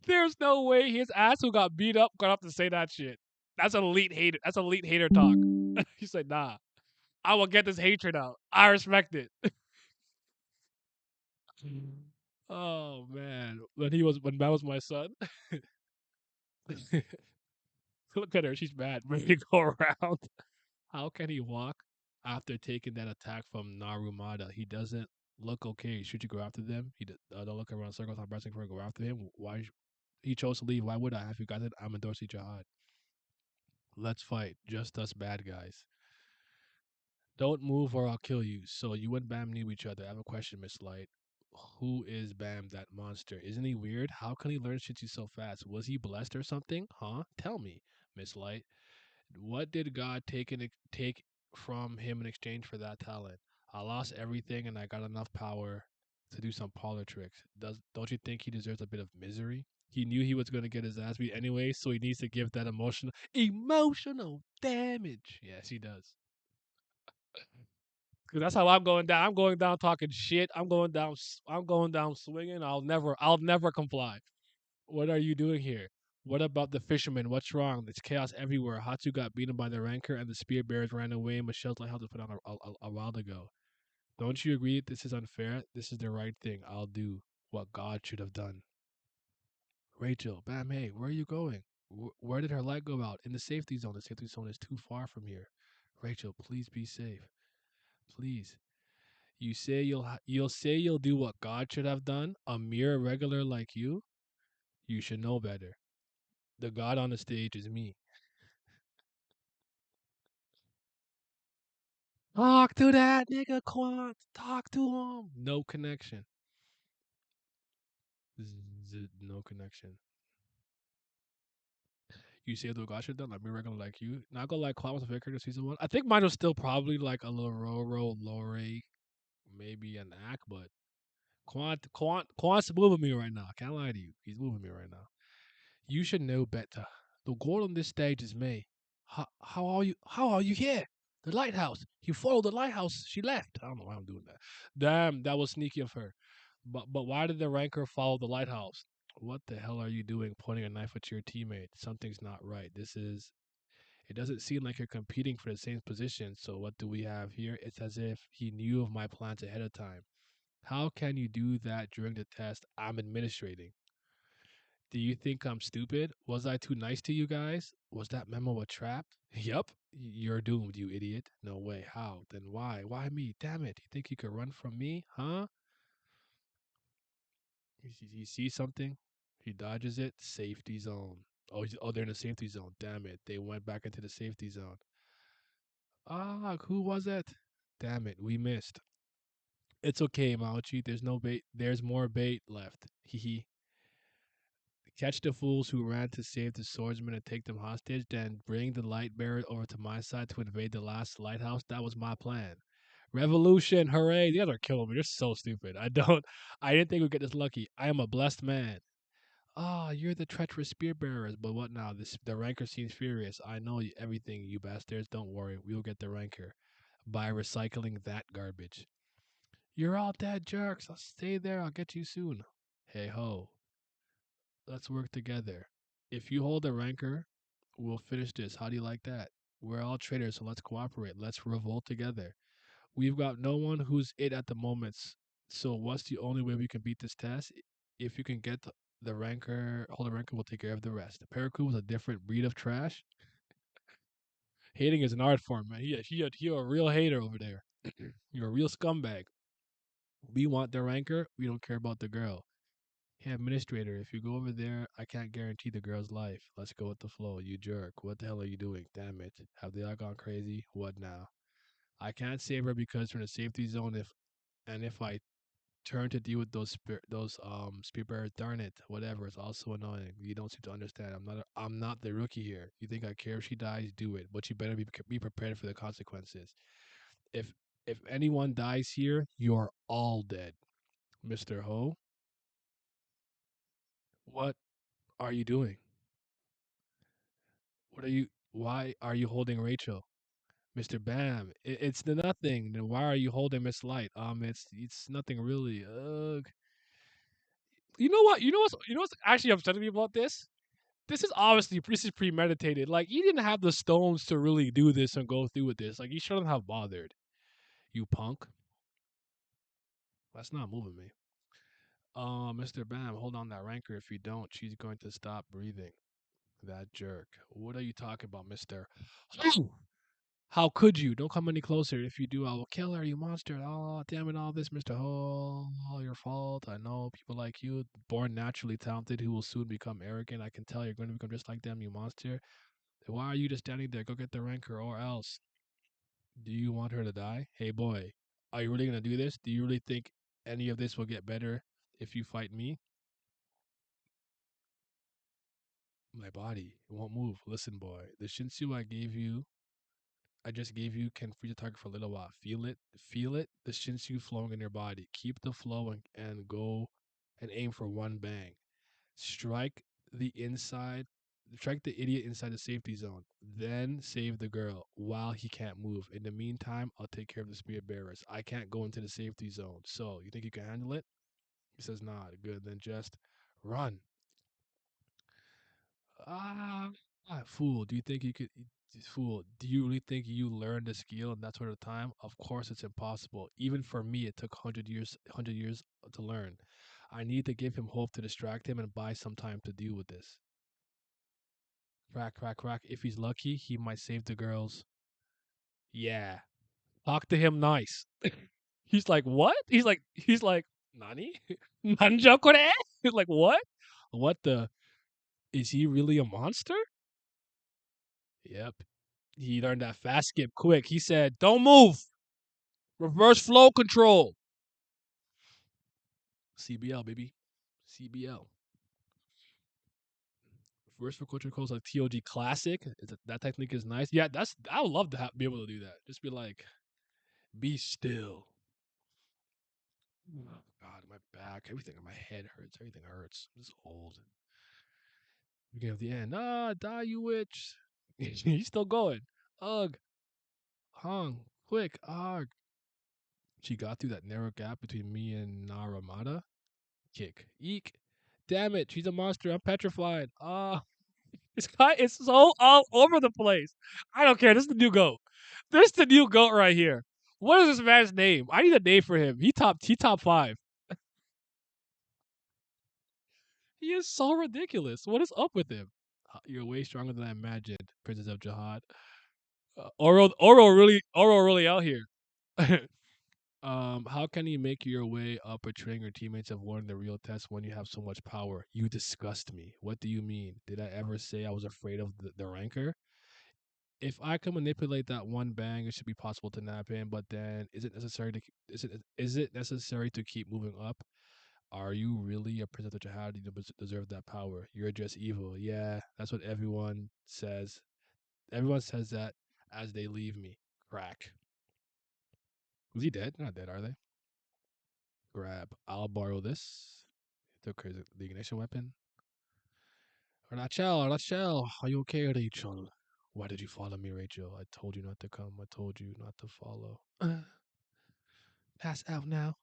There's no way his ass who got beat up got up to say that shit. That's elite hater. That's elite hater talk. He said, nah, I will get this hatred out. I respect it. Oh man. When that was my son. Look at her, she's mad. Ready to go around. How can he walk after taking that attack from Narumada? He doesn't look okay. Should you go after them? Don't look around circles. I'm pressing for go after him. Why? He chose to leave. Why would I? If you got it, I'm endorsing Jihad. Let's fight. Just us bad guys. Don't move or I'll kill you. So you and Bam knew each other. I have a question, Miss Light. Who is Bam, that monster? Isn't he weird? How can he learn shit so fast? Was he blessed or something? Huh? Tell me, Miss Light. What did God take from him in exchange for that talent? I lost everything and I got enough power to do some parlor tricks. Don't you think he deserves a bit of misery? He knew he was going to get his ass beat anyway, so he needs to give that emotional damage. Yes, he does. Cause that's how I'm going down. I'm going down talking shit. I'm going down. I'm going down swinging. I'll never comply. What are you doing here? What about the fishermen? What's wrong? There's chaos everywhere. Hatsu got beaten by the rancor, and the spear bearers ran away. Michelle's lighthouse was put on a while ago. Don't you agree this is unfair? This is the right thing. I'll do what God should have done. Rachel, Bam, hey, where are you going? Where did her light go out? In the safety zone. The safety zone is too far from here. Rachel, please be safe. Please. You'll say you'll do what God should have done. A mere regular like you. You should know better. The God on the stage is me. Talk to that nigga Quant. Talk to him. No connection. No connection. You say the God should done like me regular like you. Not gonna like Quant was a favorite character season one. I think mine was still probably like a little Roro, Lore, maybe an act, but Quant's moving me right now. I can't lie to you. He's moving me right now. You should know better. The goal on this stage is me. How are you? How are you here? The lighthouse. You followed the lighthouse. She left. I don't know why I'm doing that. Damn, that was sneaky of her. But why did the ranker follow the lighthouse? What the hell are you doing? Pointing a knife at your teammate. Something's not right. This is. It doesn't seem like you're competing for the same position. So what do we have here? It's as if he knew of my plans ahead of time. How can you do that during the test I'm administrating? Do you think I'm stupid? Was I too nice to you guys? Was that memo a trap? Yup. You're doomed, you idiot. No way. How? Then why? Why me? Damn it. You think you could run from me? Huh? You see something? He dodges it. Safety zone. Oh, they're in the safety zone. Damn it. They went back into the safety zone. Ah, who was it? Damn it. We missed. It's okay, Mauchi. There's no bait. There's more bait left. Hee hee. Catch the fools who ran to save the swordsman and take them hostage, then bring the light bearer over to my side to invade the last lighthouse. That was my plan. Revolution, hooray! The other killing me. They're so stupid. I didn't think we'd get this lucky. I am a blessed man. Ah, you're the treacherous spear bearers, but what now? The ranker seems furious. I know everything, you bastards. Don't worry, we'll get the ranker by recycling that garbage. You're all dead jerks. I'll stay there. I'll get you soon. Hey ho, let's work together. If you hold the rancor, we'll finish this. How do you like that? We're all traitors, so let's cooperate. Let's revolt together. We've got no one who's it at the moment. So what's the only way we can beat this test? If you can get the rancor, hold the rancor, we'll take care of the rest. Paraku was a different breed of trash. Hating is an art form, man. You're a real hater over there. You're a real scumbag. We want the rancor. We don't care about the girl. Hey, administrator, if you go over there, I can't guarantee the girl's life. Let's go with the flow, you jerk. What the hell are you doing? Damn it. Have they all gone crazy? What now? I can't save her because we're in a safety zone if I turn to deal with those spear, darn it, whatever. It's also annoying. You don't seem to understand. I'm not the rookie here. You think I care if she dies? Do it, but you better be prepared for the consequences. If if anyone dies here, you're all dead, Mister Ho. What are you doing? What are you? Why are you holding Rachel, Mister Bam? It's the nothing. Then why are you holding Miss Light? It's nothing really. Ugh. You know what? You know what's actually upsetting me about this? This is premeditated. Like he didn't have the stones to really do this and go through with this. Like he shouldn't have bothered. You punk. That's not moving me. Mr. Bam, hold on that rancor. If you don't, she's going to stop breathing. That jerk. What are you talking about, Mister? How could you? Don't come any closer. If you do, I will kill her, you monster. Oh, damn it, all this, Mr. Ho. All your fault. I know people like you, born naturally talented, who will soon become arrogant. I can tell you're going to become just like them, you monster. Why are you just standing there? Go get the rancor or else. Do you want her to die? Hey, boy, are you really going to do this? Do you really think any of this will get better if you fight me? My body, it won't move. Listen, boy, the Shinsu I just gave you can free the target for a little while. Feel it. The Shinsu flowing in your body. Keep the flow and go and aim for one bang. Strike the inside. Strike the idiot inside the safety zone. Then save the girl while he can't move. In the meantime, I'll take care of the spear bearers. I can't go into the safety zone. So you think you can handle it? He says, "Nah, good. Then just run." Ah, fool. Do you think you could? Fool. Do you really think you learned the skill in that sort of time? Of course, it's impossible. Even for me, it took 100 years. 100 years to learn. I need to give him hope to distract him and buy some time to deal with this. Crack, crack, crack. If he's lucky, he might save the girls. Yeah. Talk to him nice. He's like, what? He's like, Nani? Nanja kore? He's like, what? What the? Is he really a monster? Yep. He learned that fast skip quick. He said, don't move. Reverse flow control. CBL, baby. CBL. Reverse flow control is like TOG classic. That technique is nice. Yeah, I would love to be able to do that. Just be like, be still. Oh, God, my back, everything, my head hurts. Everything hurts. I'm just old. Beginning of the end. Ah, die, you witch. He's still going. Ugh. Hung. Quick. Ugh. She got through that narrow gap between me and Naramata. Kick. Eek. Damn it. She's a monster. I'm petrified. Ah. This guy is so all over the place. I don't care. This is the new goat. This is the new goat right here. What is this man's name? I need a name for him. He top five. He is so ridiculous. What is up with him? You're way stronger than I imagined, Princess of Jihad. Oro really out here. How can you make your way up portraying your teammates have won the real test when you have so much power? You disgust me. What do you mean? Did I ever say I was afraid of the ranker? If I can manipulate that one bang, it should be possible to nap in. But then, is it necessary to keep moving up? Are you really a princess that you have? You deserve that power. You're just evil. Yeah, that's what everyone says. Everyone says that as they leave me. Crack. Was he dead? Not dead, are they? Grab. I'll borrow this. Took the ignition weapon. Rachel, Rachel, are you okay, Rachel? Why did you follow me, Rachel? I told you not to come. I told you not to follow. Pass out now.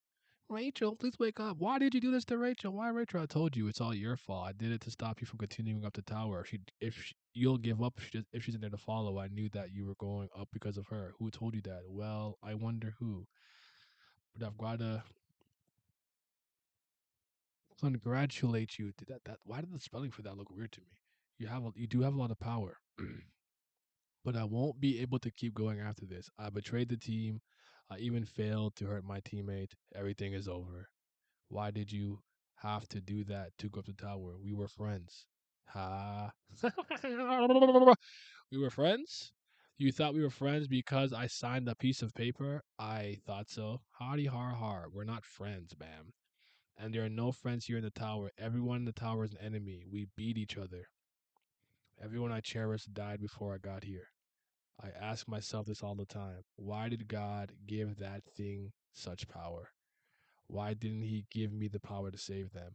Rachel, please wake up. Why did you do this to Rachel? Why, Rachel? I told you it's all your fault. I did it to stop you from continuing up the tower. You'll give up if she's in there to follow. I knew that you were going up because of her. Who told you that? Well, I wonder who. But I've got to congratulate you. That why did the spelling for that look weird to me? You do have a lot of power. But I won't be able to keep going after this. I betrayed the team. I even failed to hurt my teammate. Everything is over. Why did you have to do that to go up the tower? We were friends. Ha. We were friends? You thought we were friends because I signed a piece of paper? I thought so. Hardy har har. We're not friends, ma'am. And there are no friends here in the tower. Everyone in the tower is an enemy. We beat each other. Everyone I cherished died before I got here. I ask myself this all the time. Why did God give that thing such power? Why didn't He give me the power to save them?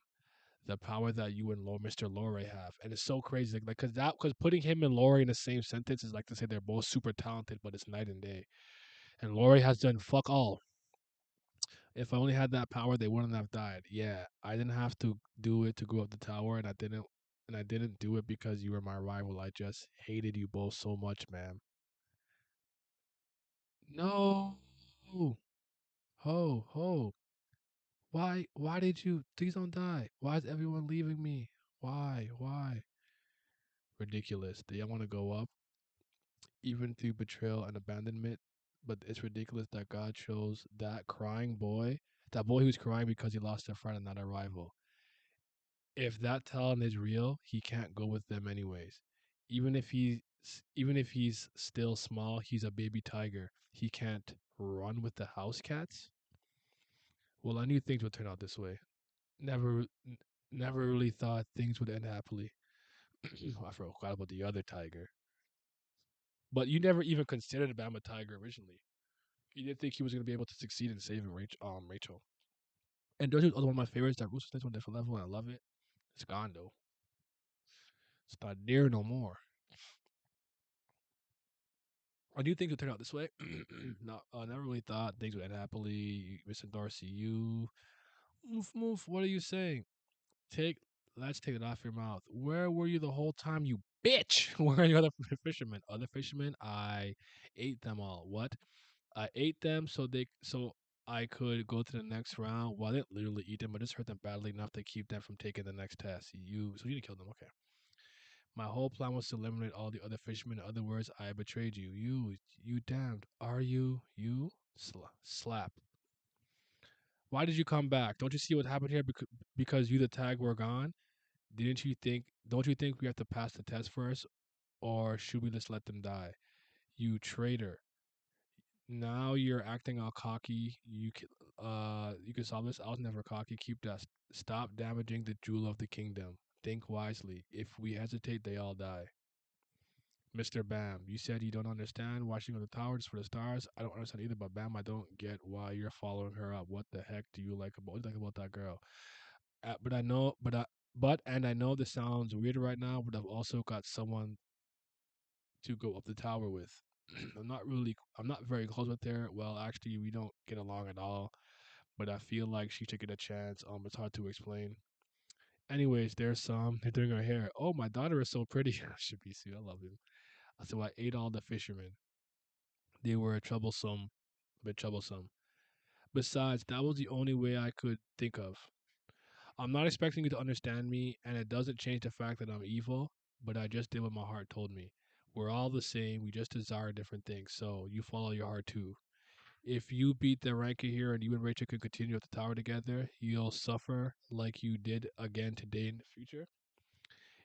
The power that you and Mr. Lore have, and it's so crazy, like because putting him and Lore in the same sentence is like to say they're both super talented, but it's night and day. And Lore has done fuck all. If I only had that power, they wouldn't have died. Yeah, I didn't have to do it to go up the tower, and I didn't do it because you were my rival. I just hated you both so much, man. No. Ho, ho. Why did you? Please don't die. Why is everyone leaving me? Why? Why? Ridiculous. Do y'all want to go up? Even through betrayal and abandonment? But it's ridiculous that God chose that boy who's crying because he lost a friend and not a rival. If that talent is real, he can't go with them anyways. Even if he's even if he's still small, he's a baby tiger. He can't run with the house cats. Well, I knew things would turn out this way. Never, never really thought things would end happily. I forgot about the other tiger. But you never even considered Bama Tiger originally. You didn't think he was going to be able to succeed in saving Rachel. And there's one of my favorites that Rooster takes on a different level, and I love it. It's gone though. It's not there no more. I do think it would turn out this way. Not, never really thought things would end happily. Mr. Darcy, you, moof. What are you saying? Take, let's take it off your mouth. Where were you the whole time, you bitch? Where are the other fishermen? Other fishermen? I ate them all. What? I ate them so I could go to the next round. Well, I didn't literally eat them, but just hurt them badly enough to keep them from taking the next test. So you didn't kill them, okay? My whole plan was to eliminate all the other fishermen. In other words, I betrayed you. You damned. Are you? Slap. Why did you come back? Don't you see what happened here? Because you, the tag, were gone. Didn't you think? Don't you think we have to pass the test first, or should we just let them die? You traitor. Now you're acting all cocky. You can solve this. I was never cocky. Keep that. Stop damaging the jewel of the kingdom. Think wisely. If we hesitate, they all die. Mr. Bam, you said you don't understand watching on the tower just for the stars. I don't understand either, but Bam, I don't get why you're following her up. What the heck do you like about what do you like about that girl? But I know, but and I know this sounds weird right now, but I've also got someone to go up the tower with. I'm not very close with her. Well, actually, we don't get along at all. But I feel like she's taking a chance. It's hard to explain. Anyways, there's some. They're doing her hair. Oh, my daughter is so pretty. Should be sweet. I love him. So I ate all the fishermen. They were troublesome, a bit troublesome. Besides, that was the only way I could think of. I'm not expecting you to understand me, and it doesn't change the fact that I'm evil, but I just did what my heart told me. We're all the same, we just desire different things, so you follow your heart too. If you beat the ranker here and you and Rachel can continue at the tower together, you'll suffer like you did again today in the future.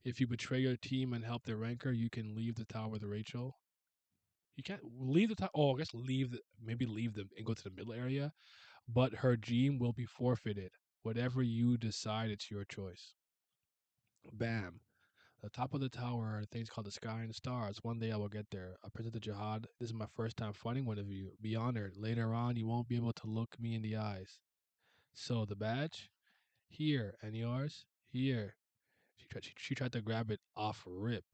If you betray your team and help the ranker, you can leave the tower with Rachel. You can't leave the tower. Oh, I guess maybe leave them and go to the middle area. But her dream will be forfeited. Whatever you decide, it's your choice. Bam. The top of the tower are things called the sky and stars. One day I will get there. I present the jihad. This is my first time fighting one of you. Be honored. Later on, you won't be able to look me in the eyes. So the badge, here, and yours, here. She tried to grab it off rip.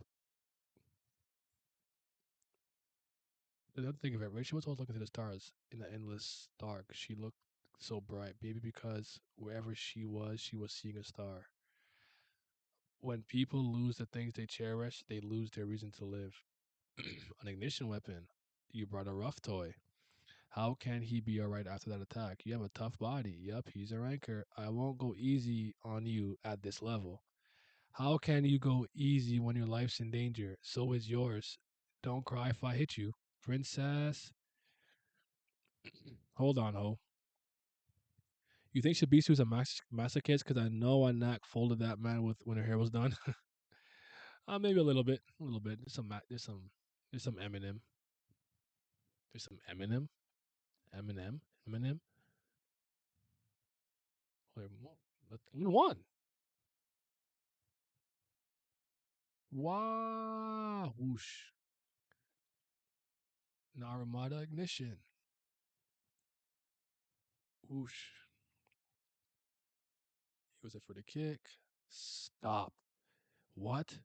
Another thing of it, right? She was always looking to the stars in the endless dark. She looked so bright, maybe because wherever she was seeing a star. When people lose the things they cherish, they lose their reason to live. An ignition weapon. You brought a rough toy. How can he be alright after that attack? You have a tough body. Yep, he's a ranker. I won't go easy on you at this level. How can you go easy when your life's in danger? So is yours. Don't cry if I hit you. Princess. Hold on, ho. You think Shibisu's a masochist? Because I know Anak folded that man with when her hair was done. Maybe a little bit. A little bit. There's some Eminem. There's some Eminem. Eminem. Eminem. Wait, one. Wow. Whoosh. Naramada ignition. Whoosh. He was it for the kick. Stop. What?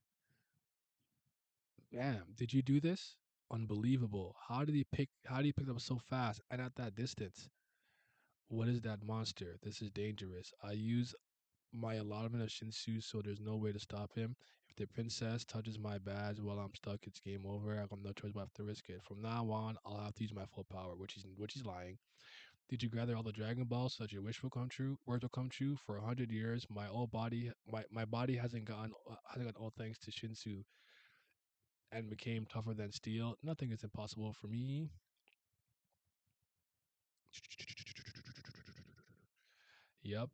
Damn. Did you do this? Unbelievable. How did he pick it up so fast and at that distance? What is that monster? This is dangerous. I use my allotment of Shinsu so there's no way to stop him. If the princess touches my badge while I'm stuck, it's game over. I got no choice but have to risk it. From now on, I'll have to use my full power, which is lying. Did you gather all the Dragon Balls so that your wish will come true? Words will come true. For 100 years, my body hasn't gotten all thanks to Shinsu and became tougher than steel. Nothing is impossible for me. Yep,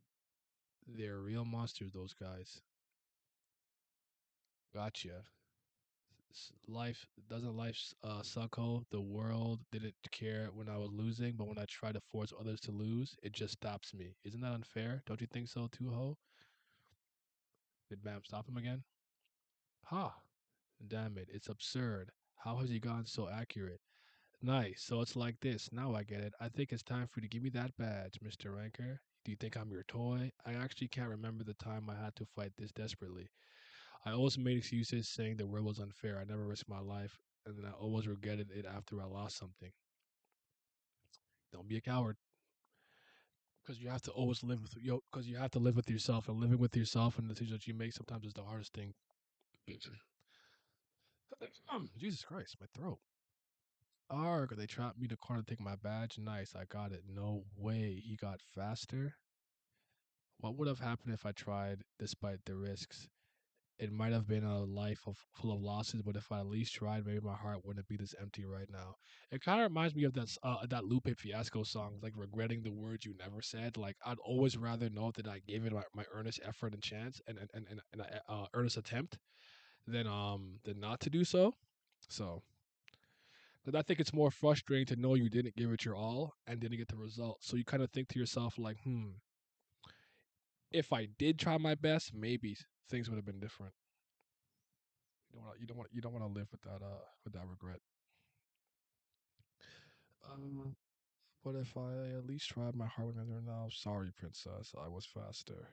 they're real monsters. Those guys. Gotcha. Life suck ho. The world didn't care when I was losing, but when I try to force others to lose, it just stops me. Isn't that unfair? Don't you think so too, ho? Did Bam stop him again? Ha! Damn it, it's absurd. How has he gone so accurate? Nice. So it's like this. Now I get it. I think it's time for you to give me that badge, Mr. Ranker. Do you think I'm your toy? I actually can't remember the time I had to fight this desperately. I always made excuses saying the world was unfair. I never risked my life, and then I always regretted it after I lost something. Don't be a coward, because you have to always live with because you have to live with yourself, and living with yourself and the decisions that you make sometimes is the hardest thing. Jesus Christ, my throat. Arg, they trapped me in the corner to take my badge. Nice, I got it. No way, he got faster. What would have happened if I tried, despite the risks? It might have been a life full of losses, but if I at least tried, maybe my heart wouldn't be this empty right now. It kind of reminds me of that Lupe Fiasco song, like regretting the words you never said. Like I'd always rather know that I gave it my earnest effort and chance and earnest attempt than not to do so. So, but I think it's more frustrating to know you didn't give it your all and didn't get the result. So you kind of think to yourself like, if I did try my best, maybe things would have been different. You don't want to live with that regret. Um, but if I at least tried my heart when I learned now, sorry, princess, I was faster.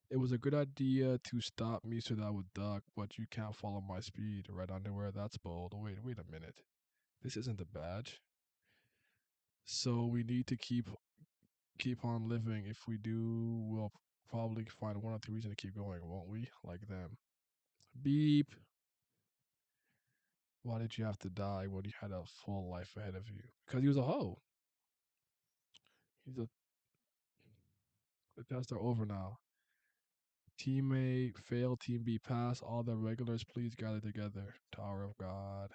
It was a good idea to stop me so that I would duck, but you can't follow my speed. Red underwear, that's bold. Wait a minute. This isn't a badge. So we need to keep on living. If we do, we'll probably find one or two reasons to keep going, won't we? Like them. Beep. Why did you have to die when you had a full life ahead of you? Because he was a hoe. He's a The tests are over now. Team A, fail. Team B, pass. All the regulars, please gather together. Tower of God.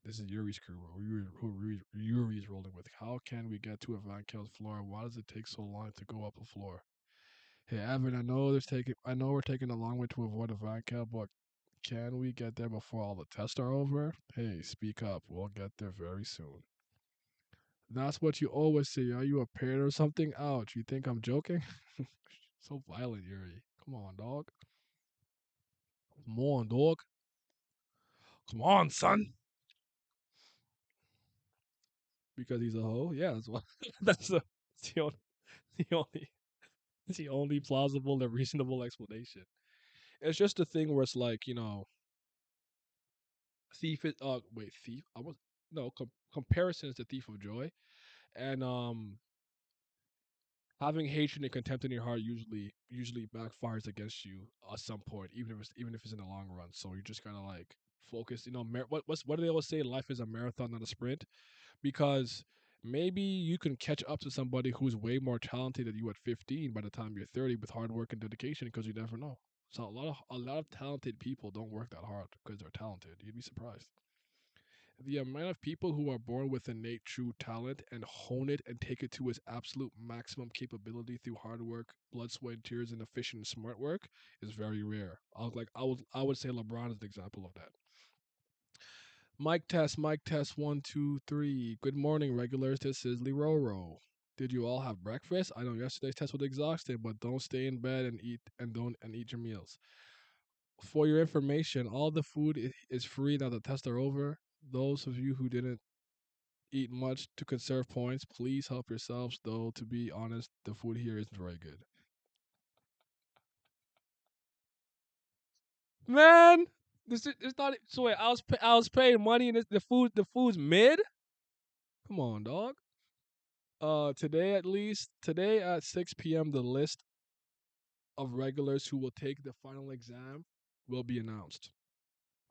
This is Yuri's crew. Yuri's rolling with. How can we get to a Van Kel's floor? Why does it take so long to go up the floor? Hey Evan, I know we're taking a long way to avoid a Van Kel, but can we get there before all the tests are over? Hey, speak up. We'll get there very soon. That's what you always say. Are you a parrot or something? Ouch. You think I'm joking? So violent, Yuri. Come on, dog. Come on, dog. Come on, son. Because he's a hoe? Yeah, that's what that's the only the only the only plausible and reasonable explanation. It's just a thing where it's like, thief is wait, thief? I was no, comparison is the thief of joy. And having hatred and contempt in your heart usually backfires against you at some point, even if it's in the long run. So you just gotta like focus. What do they always say? Life is a marathon, not a sprint. Because maybe you can catch up to somebody who's way more talented than you at 15 by the time you're 30 with hard work and dedication. Because you never know. So a lot of talented people don't work that hard because they're talented. You'd be surprised. The amount of people who are born with innate true talent and hone it and take it to its absolute maximum capability through hard work, blood, sweat, and tears, and efficient, smart work is very rare. I would say LeBron is an example of that. Mic test, 1, 2, 3. Good morning, regulars. This is Leroro. Did you all have breakfast? I know yesterday's test was exhausting, but don't stay in bed and eat your meals. For your information, all the food is free now the tests are over. Those of you who didn't eat much to conserve points, please help yourselves. Though to be honest, the food here isn't very good. Man, this is it's not. So wait, I was paying money and the food's mid. Come on, dog. Today at least today at 6 p.m. the list of regulars who will take the final exam will be announced.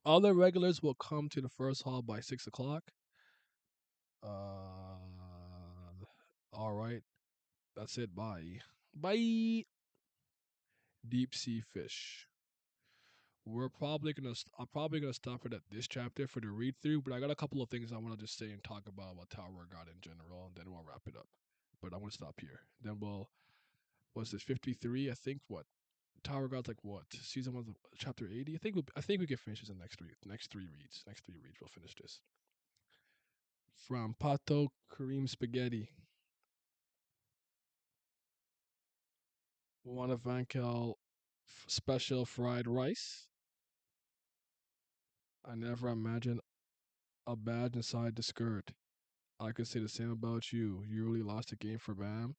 All the regulars will come to the first hall by 6 o'clock. Uh, all right, that's it. Bye. Bye. Deep sea fish. I'm probably gonna stop it at this chapter for the read through, but I got a couple of things I want to just say and talk about Tower of God in general, and then we'll wrap it up. But I'm gonna stop here. Then what's this 53? I think what Tower of God's like what season 1, chapter 80. I think we can finish this in next three reads. Next three reads we'll finish this. From Pato Cream Spaghetti. Want a Vankel special fried rice? I never imagined a badge inside the skirt. I could say the same about you. You really lost the game for Bam.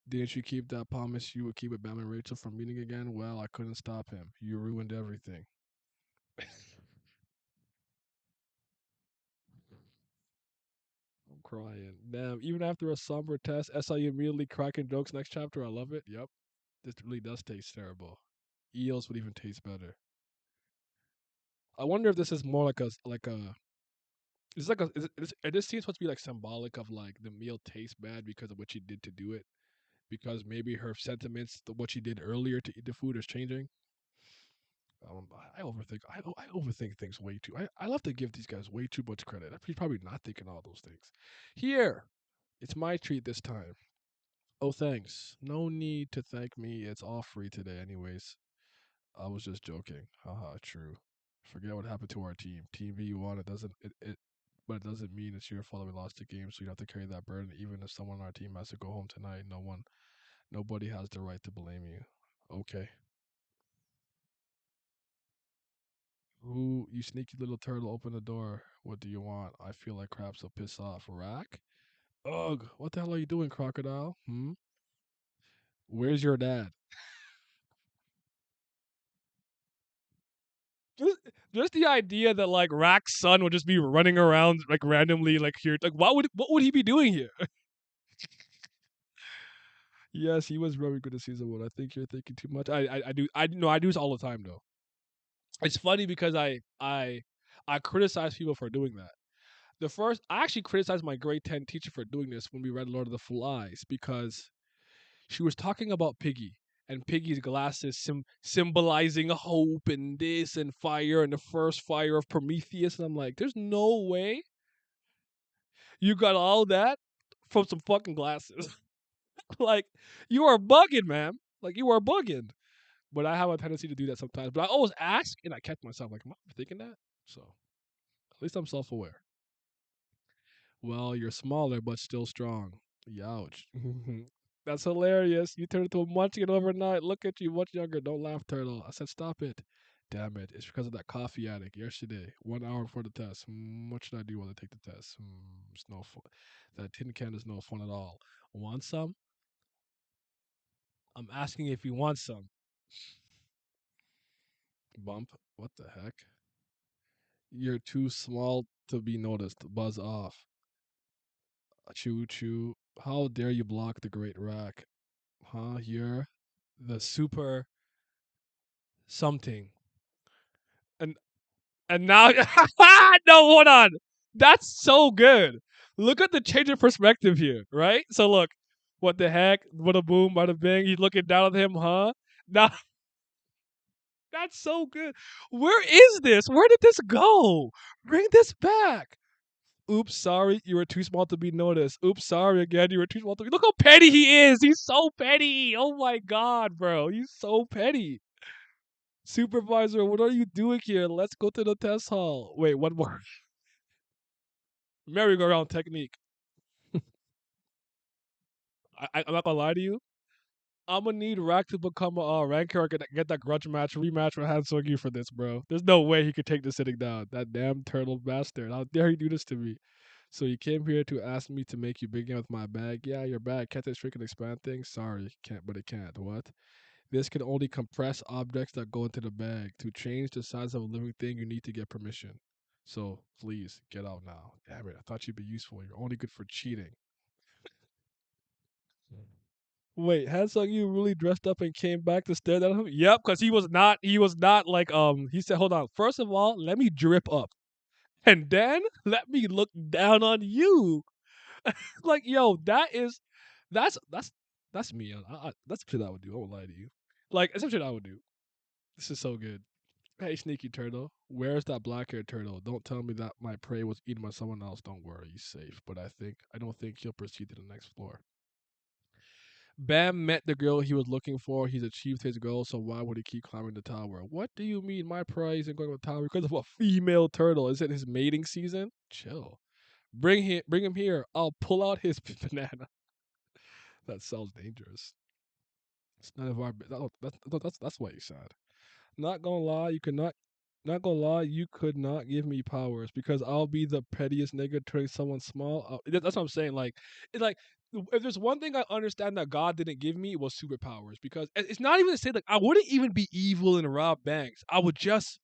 Didn't you keep that promise you would keep with Bam and Rachel from meeting again? Well, I couldn't stop him. You ruined everything. I'm crying. Damn, even after a somber test, SIU immediately cracking jokes next chapter. I love it. Yep. This really does taste terrible. Eels would even taste better. I wonder if this is more like a it's like a this seems supposed to be like symbolic of like the meal tastes bad because of what she did to do it. Because maybe her sentiments, what she did earlier to eat the food, is changing. I overthink. I overthink things way too. I love to give these guys way too much credit. He's probably not thinking all those things. Here, it's my treat this time. Oh, thanks. No need to thank me. It's all free today, anyways. I was just joking. Haha, true. Forget what happened to our team. Team V won. But it doesn't mean it's your fault that we lost the game. So you have to carry that burden. Even if someone on our team has to go home tonight, nobody has the right to blame you. Okay. Ooh, you sneaky little turtle, open the door. What do you want? I feel like crap, so piss off. Rack? Ugh, what the hell are you doing, crocodile? Hmm? Where's your dad? Just, just the idea that like Rack's son would just be running around like randomly like here. Like what would he be doing here? Yes, he was very good at season 1. I think you're thinking too much. I do this all the time though. It's funny because I criticize people for doing that. I actually criticized my grade 10 teacher for doing this when we read Lord of the Flies because she was talking about Piggy, and Piggy's glasses symbolizing hope and this and fire and the first fire of Prometheus. And I'm like, there's no way you got all that from some fucking glasses. Like, you are bugging, man. Like, you are bugging. But I have a tendency to do that sometimes. But I always ask, and I catch myself like, am I thinking that? So at least I'm self-aware. Well, you're smaller but still strong. Youch. That's hilarious. You turned into a munchkin overnight. Look at you, much younger. Don't laugh, turtle. I said, stop it. Damn it. It's because of that coffee addict yesterday. 1 hour before the test. What should I do while I take the test? It's no fun. That tin can is no fun at all. Want some? I'm asking if you want some. Bump. What the heck? You're too small to be noticed. Buzz off. Choo choo. How dare you block the great rack? Huh? You're the super something. And now no, hold on. That's so good. Look at the change of perspective here, right? So look, what the heck? What a boom, what a bang. He's looking down at him, huh? Now that's so good. Where is this? Where did this go? Bring this back. Oops, sorry, you were too small to be noticed. Oops, sorry again, you were too small to be. Look how petty he is. He's so petty. Oh my god, bro, he's so petty. Supervisor, what are you doing here? Let's go to the test hall. Wait, one more. Merry-go-round technique. I'm not gonna lie to you. I'm gonna need Rack to become a ranker or get that grudge match rematch with Hansogi for this, bro. There's no way he could take this sitting down. That damn turtle bastard. How dare he do this to me? So you came here to ask me to make you big again with my bag. Yeah, your bag. Can't this freaking expand thing? Sorry, can't, but it can't. What? This can only compress objects that go into the bag. To change the size of a living thing, you need to get permission. So please get out now. Damn it! I thought you'd be useful. You're only good for cheating. Wait, Hansung, you really dressed up and came back to stare at him? Yep, because he was not. He was not like. He said, "Hold on. First of all, let me drip up, and then let me look down on you." Like, yo, that's that's me. That's shit I would do. I won't lie to you. Like, that's some shit I would do. This is so good. Hey, sneaky turtle, where's that black-haired turtle? Don't tell me that my prey was eaten by someone else. Don't worry, he's safe. But I don't think he'll proceed to the next floor. Bam met the girl he was looking for. He's achieved his goal, so why would he keep climbing the tower? What do you mean my prey isn't going to the tower because of a female turtle? Is it his mating season? Chill. Bring him here. I'll pull out his banana. That sounds dangerous. It's none of our. That's why he's sad. Not gonna lie, you could not. Not gonna lie, you could not give me powers because I'll be the pettiest nigga turning someone small. That's what I'm saying. Like, it's like if there's one thing I understand that God didn't give me, it was superpowers. Because it's not even to say like I wouldn't even be evil and rob banks. I would just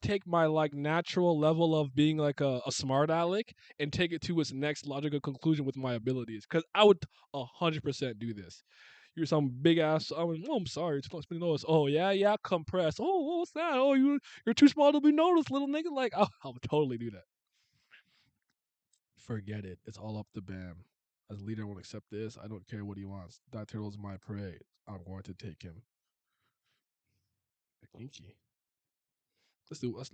take my like natural level of being like a smart aleck and take it to its next logical conclusion with my abilities. Because I would 100% do this. You're some big ass. I'm sorry. It's supposed to be noticed. Oh yeah, yeah. Compress. Oh, what's that? Oh, you're too small to be noticed, little nigga. Like I would totally do that. Forget it. It's all up to Bam. As leader, I won't accept this. I don't care what he wants. That turtle's my prey. I'm going to take him. Kinky. Let's do one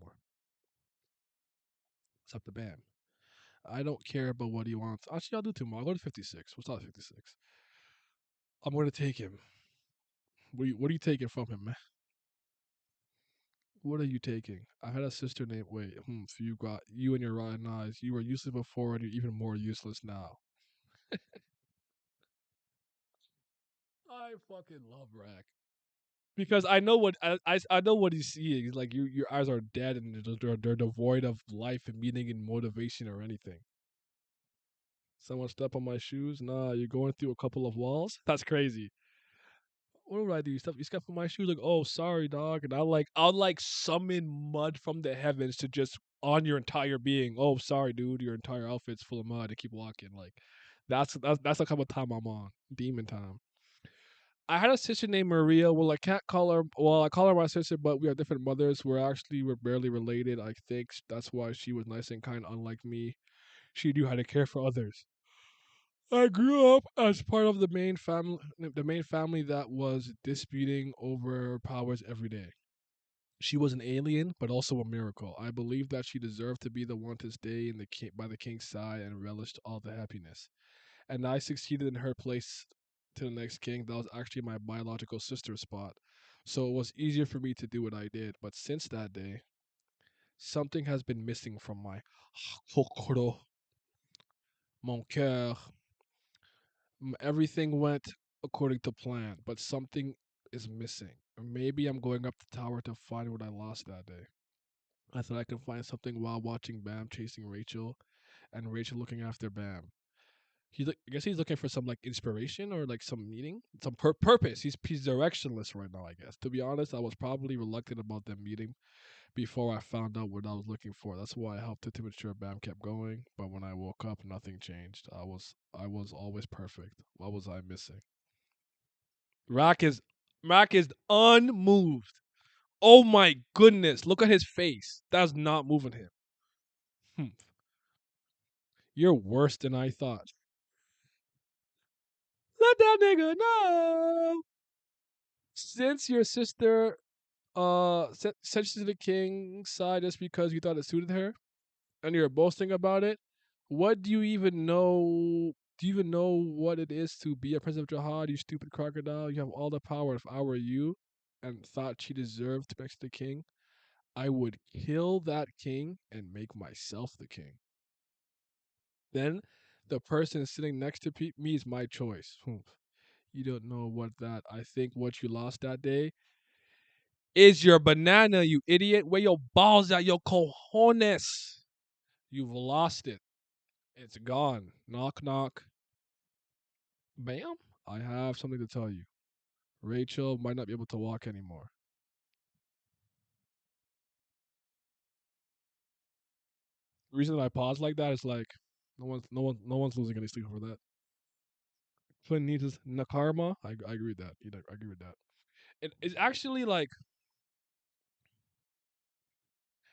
more. It's up to Bam. I don't care about what he wants. Actually, I'll do two more. I'll go to 56. We'll start at 56. I'm going to take him. What are you taking from him, man? What are you taking? I had a sister named. Wait, you got you and your rotten eyes. You were useless before, and you're even more useless now. I fucking love Rack because I know what I know what he's seeing. He's like your eyes are dead and they're devoid of life and meaning and motivation or anything. Someone step on my shoes? Nah, you're going through a couple of walls. That's crazy. What would I do? You step on my shoes? Like, oh, sorry, dog. And I'll like summon mud from the heavens to just on your entire being. Oh, sorry, dude. Your entire outfit's full of mud. To keep walking. Like, that's the kind of time I'm on. Demon time. I had a sister named Maria. Well, I can't call her. Well, I call her my sister, but we have different mothers. We're barely related. I think that's why she was nice and kind, unlike me. She knew how to care for others. I grew up as part of the main family that was disputing over powers every day. She was an alien, but also a miracle. I believed that she deserved to be the one to stay by the king's side and relished all the happiness. And I succeeded in her place to the next king. That was actually my biological sister's spot. So it was easier for me to do what I did. But since that day, something has been missing from my kokoro, mon cœur. Everything went according to plan, but something is missing. Or maybe I'm going up the tower to find what I lost that day. I thought I could find something while watching Bam chasing Rachel, and Rachel looking after Bam. I guess he's looking for some like inspiration or like some meaning, some purpose. He's directionless right now. I guess to be honest, I was probably reluctant about them meeting before I found out what I was looking for. That's why I helped it to mature. Bam kept going, but when I woke up, nothing changed. I was always perfect. What was I missing? Rock is Rock is unmoved. Oh my goodness! Look at his face. That's not moving him. Hmm. You're worse than I thought. Let that nigga know. Since your sister sent you to the king's side just because you thought it suited her, and you're boasting about it, what do you even know? Do you even know what it is to be a prince of Jihad? You stupid crocodile! You have all the power. If I were you, and thought she deserved to be next to the king, I would kill that king and make myself the king. Then, the person sitting next to me is my choice. You don't know what that. I think what you lost that day is your banana, you idiot. Where your balls at, your cojones? You've lost it. It's gone. Knock, knock. Bam. I have something to tell you. Rachel might not be able to walk anymore. The reason that I pause like that is like no one's losing any sleep over that. Flynn needs his Nakarma. I agree with that. I agree with that. It's actually like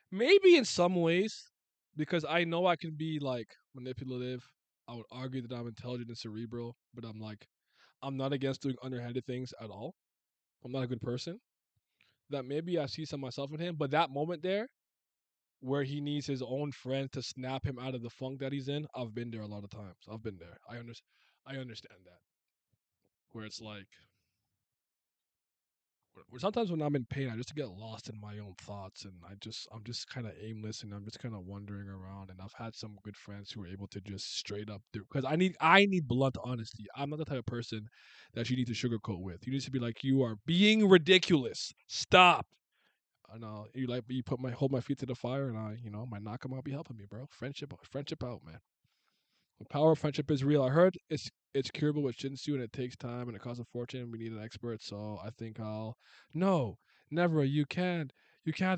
maybe in some ways because I know I can be like manipulative. I would argue that I'm intelligent and cerebral, but I'm not against doing underhanded things at all. I'm not a good person. That maybe I see some myself in him, but that moment there where he needs his own friend to snap him out of the funk that he's in, I've been there a lot of times. I've been there. I understand that. Where it's like where sometimes when I'm in pain, I just get lost in my own thoughts, and I'm just kind of aimless, and I'm just kind of wandering around. And I've had some good friends who are able to just straight up do because I need blunt honesty. I'm not the type of person that you need to sugarcoat with. You need to be like, you are being ridiculous. Stop. I know you put my hold my feet to the fire, and my Nakama be helping me, bro. Friendship out, man. The power of friendship is real. I heard it's curable with Shinsu and it takes time and it costs a fortune. We need an expert, so I think I'll. No, never. You can't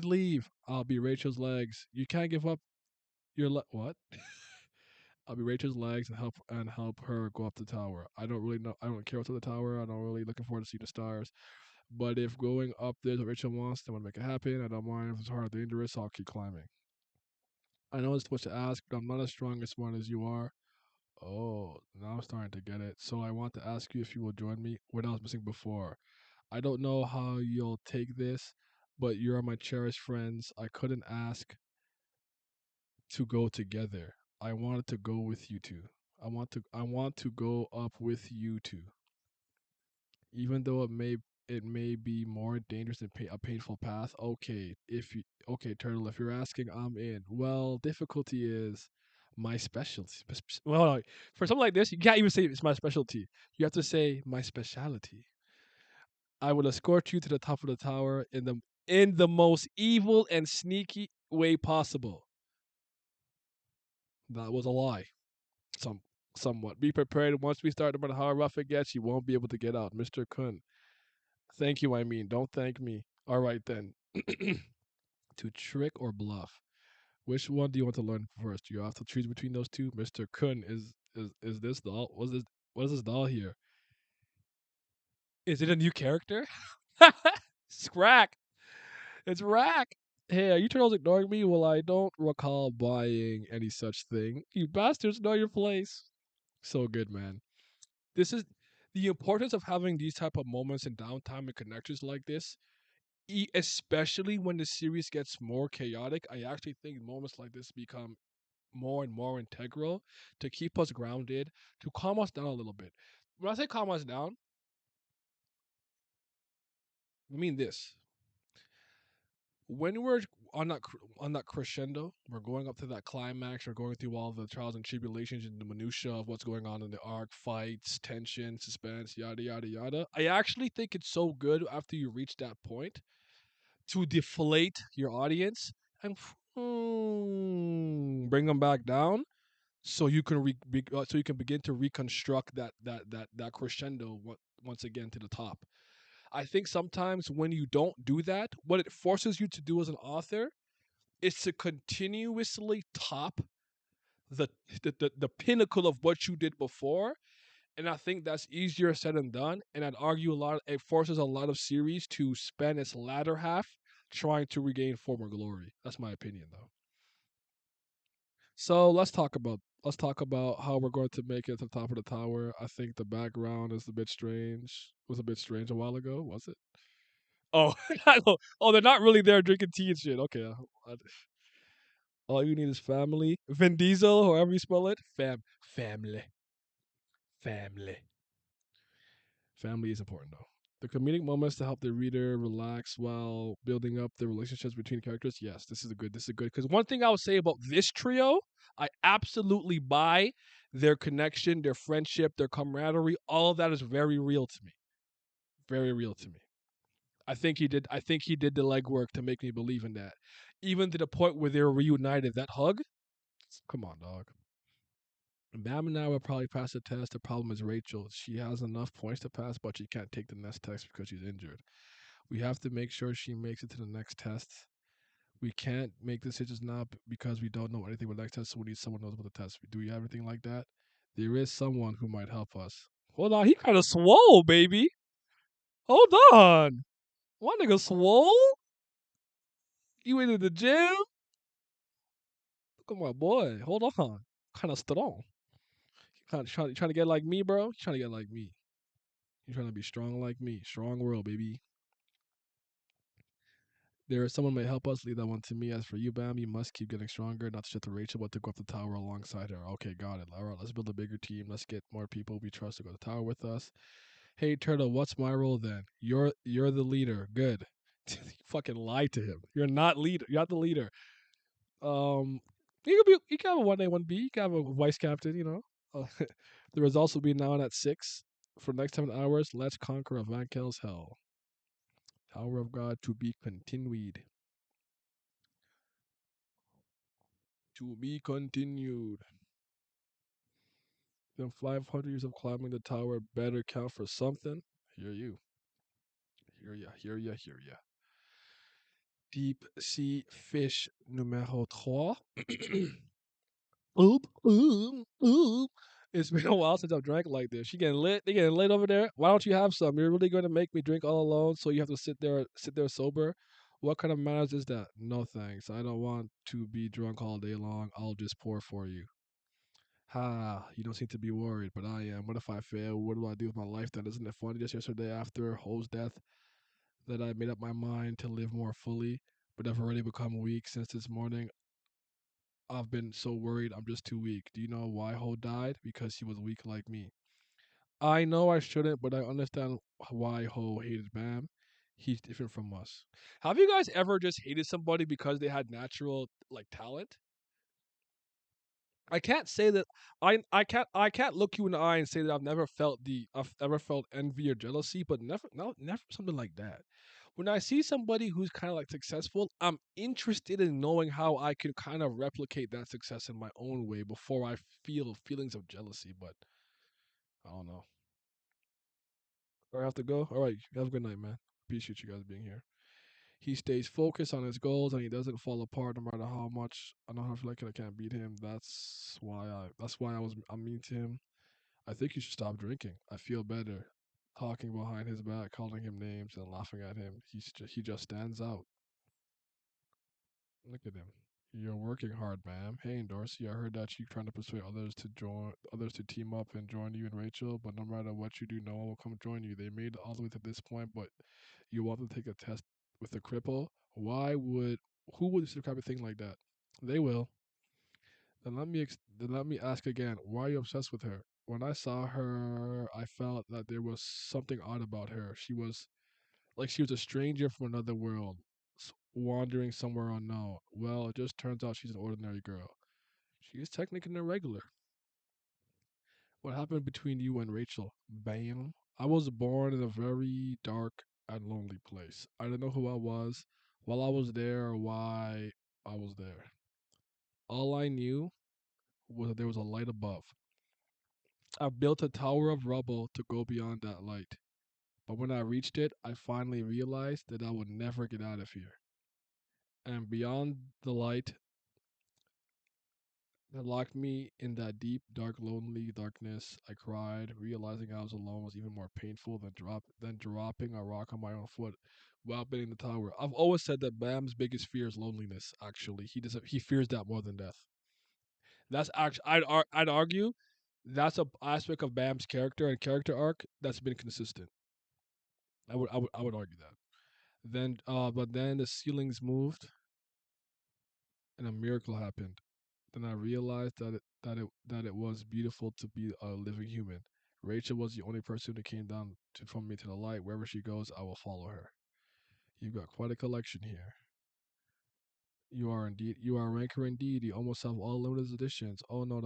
leave. I'll be Rachel's legs. You can't give up what? I'll be Rachel's legs and help her go up the tower. I don't really know. I don't care what's up the tower. I don't really looking forward to see the stars. But if going up there's what Rachel wants, then I want to make it happen. I don't mind if it's hard or dangerous. I'll keep climbing. I know it's what to ask, but I'm not as strong as smart as you are. Oh, now I'm starting to get it. So I want to ask you if you will join me. What I was missing before. I don't know how you'll take this, but you are my cherished friends. I couldn't ask to go together. I wanted to go with you two. I want to go up with you two. Even though it may be more dangerous and a painful path. Okay, Turtle, if you're asking, I'm in. Well, difficulty is my specialty. Well, no, for something like this, you can't even say it's my specialty. You have to say my specialty. I will escort you to the top of the tower in the most evil and sneaky way possible. That was a lie. Some somewhat. Be prepared. Once we start, no matter how rough it gets, you won't be able to get out, Mister Kun. Thank you, I mean. Don't thank me. All right, then. To trick or bluff. Which one do you want to learn first? You have to choose between those two. Mr. Kun, is this doll? What is this doll here? Is it a new character? Scrack. It's Rack. Hey, are you turtles ignoring me? Well, I don't recall buying any such thing. You bastards know your place. So good, man. This is the importance of having these type of moments and downtime and connections like this. Especially when the series gets more chaotic, I actually think moments like this become more and more integral to keep us grounded, to calm us down a little bit. When I say calm us down, I mean this. When we're on that crescendo, we're going up to that climax, we're going through all the trials and tribulations and the minutia of what's going on in the arc, fights, tension, suspense, yada yada yada. I actually think it's so good after you reach that point to deflate your audience and bring them back down so you can so you can begin to reconstruct that crescendo once again to the top. I think sometimes when you don't do that, what it forces you to do as an author is to continuously top the the pinnacle of what you did before. And I think that's easier said than done. And I'd argue a lot it forces a lot of series to spend its latter half trying to regain former glory. That's my opinion though. So let's talk about how we're going to make it to the top of the tower. I think the background is a bit strange. Was a bit strange a while ago, was it? Oh, I know. Oh, they're not really there drinking tea and shit. Okay. All you need is family. Vin Diesel, however you spell it. Family. Family. Family is important though. The comedic moments to help the reader relax while building up the relationships between characters. Yes, this is a good. This is a good. Because one thing I would say about this trio, I absolutely buy their connection, their friendship, their camaraderie. All of that is very real to me. Very real to me. I think he did. I think he did the legwork to make me believe in that. Even to the point where they were reunited. That hug. Come on, dog. Bam and I will probably pass the test. The problem is Rachel. She has enough points to pass, but she can't take the next test because she's injured. We have to make sure she makes it to the next test. We can't make decisions now because we don't know anything about the next test, so we need someone who knows about the test. Do we have anything like that? There is someone who might help us. Hold on, he kind of swole, baby. Hold on. One nigga swole? You went to the gym? Look at my boy. Hold on. Kind of strong. Kind of trying to get like me, bro? You trying to get like me. You trying to be strong like me. Strong world, baby. There is someone may help us. Leave that one to me. As for you, Bam, you must keep getting stronger. Not to shut to Rachel, but to go up the tower alongside her. Okay, got it. All right, let's build a bigger team. Let's get more people we trust to go to the tower with us. Hey, Turtle, what's my role then? You're the leader. Good. You fucking lied to him. You're not leader. You're not the leader. Um, you can have a 1A 1B. You can have a vice captain. You know. The results will be now at 6 for the next 7 hours. Let's conquer Avankel's hell. Tower of God to be continued. To be continued. Then 500 years of climbing the tower better count for something. Hear you. Hear ya, hear ya, hear ya. Deep sea fish numéro 3. Oop, oop, oop. It's been a while since I've drank like this. She getting lit. They getting lit over there. Why don't you have some? You're really going to make me drink all alone, so you have to sit there sober. What kind of manners is that? No thanks. I don't want to be drunk all day long. I'll just pour for you. Ha, you don't seem to be worried, but I am. What if I fail? What do I do with my life then? Isn't it funny just yesterday after Ho's death that I made up my mind to live more fully, but I've already become weak since this morning. I've been so worried I'm just too weak. Do you know why Ho died? Because he was weak like me. I know I shouldn't, but I understand why Ho hated Bam. He's different from us. Have you guys ever just hated somebody because they had natural like talent? I can't say that I can't look you in the eye and say that I've ever felt envy or jealousy, but never something like that. When I see somebody who's kind of like successful, I'm interested in knowing how I can kind of replicate that success in my own way before I feel feelings of jealousy. But I don't know. I have to go. All right, have a good night, man. Appreciate you guys being here. He stays focused on his goals and he doesn't fall apart no matter how much I know how I feel like I can't beat him. That's why I'm mean to him. I think you should stop drinking. I feel better talking behind his back, calling him names and laughing at him. He just stands out. Look at him. You're working hard, ma'am. Hey, Dorsey, I heard that you're trying to persuade others to team up and join you and Rachel, but no matter what you do, no one will come join you. They made it all the way to this point, but you want to take a test with a cripple? Who would describe a thing like that? They will. Then let me ask again. Why are you obsessed with her? When I saw her, I felt that there was something odd about her. She was like she was a stranger from another world, wandering somewhere unknown. Well, it just turns out she's an ordinary girl. She is technically an irregular. What happened between you and Rachel? Bam. I was born in a very dark and lonely place. I didn't know who I was, while I was there, or why I was there. All I knew was that there was a light above. I built a tower of rubble to go beyond that light. But when I reached it, I finally realized that I would never get out of here. And beyond the light that locked me in that deep, dark, lonely darkness, I cried, realizing I was alone was even more painful than dropping a rock on my own foot while building the tower. I've always said that Bam's biggest fear is loneliness. Actually, he fears that more than death. That's actually I'd argue that's a aspect of Bam's character and character arc that's been consistent. I would argue that. But then the ceilings moved and a miracle happened. Then I realized that it was beautiful to be a living human. Rachel was the only person who came down from me to the light. Wherever she goes, I will follow her. You've got quite a collection here. You are a ranker indeed. You almost have all limited editions. Oh no!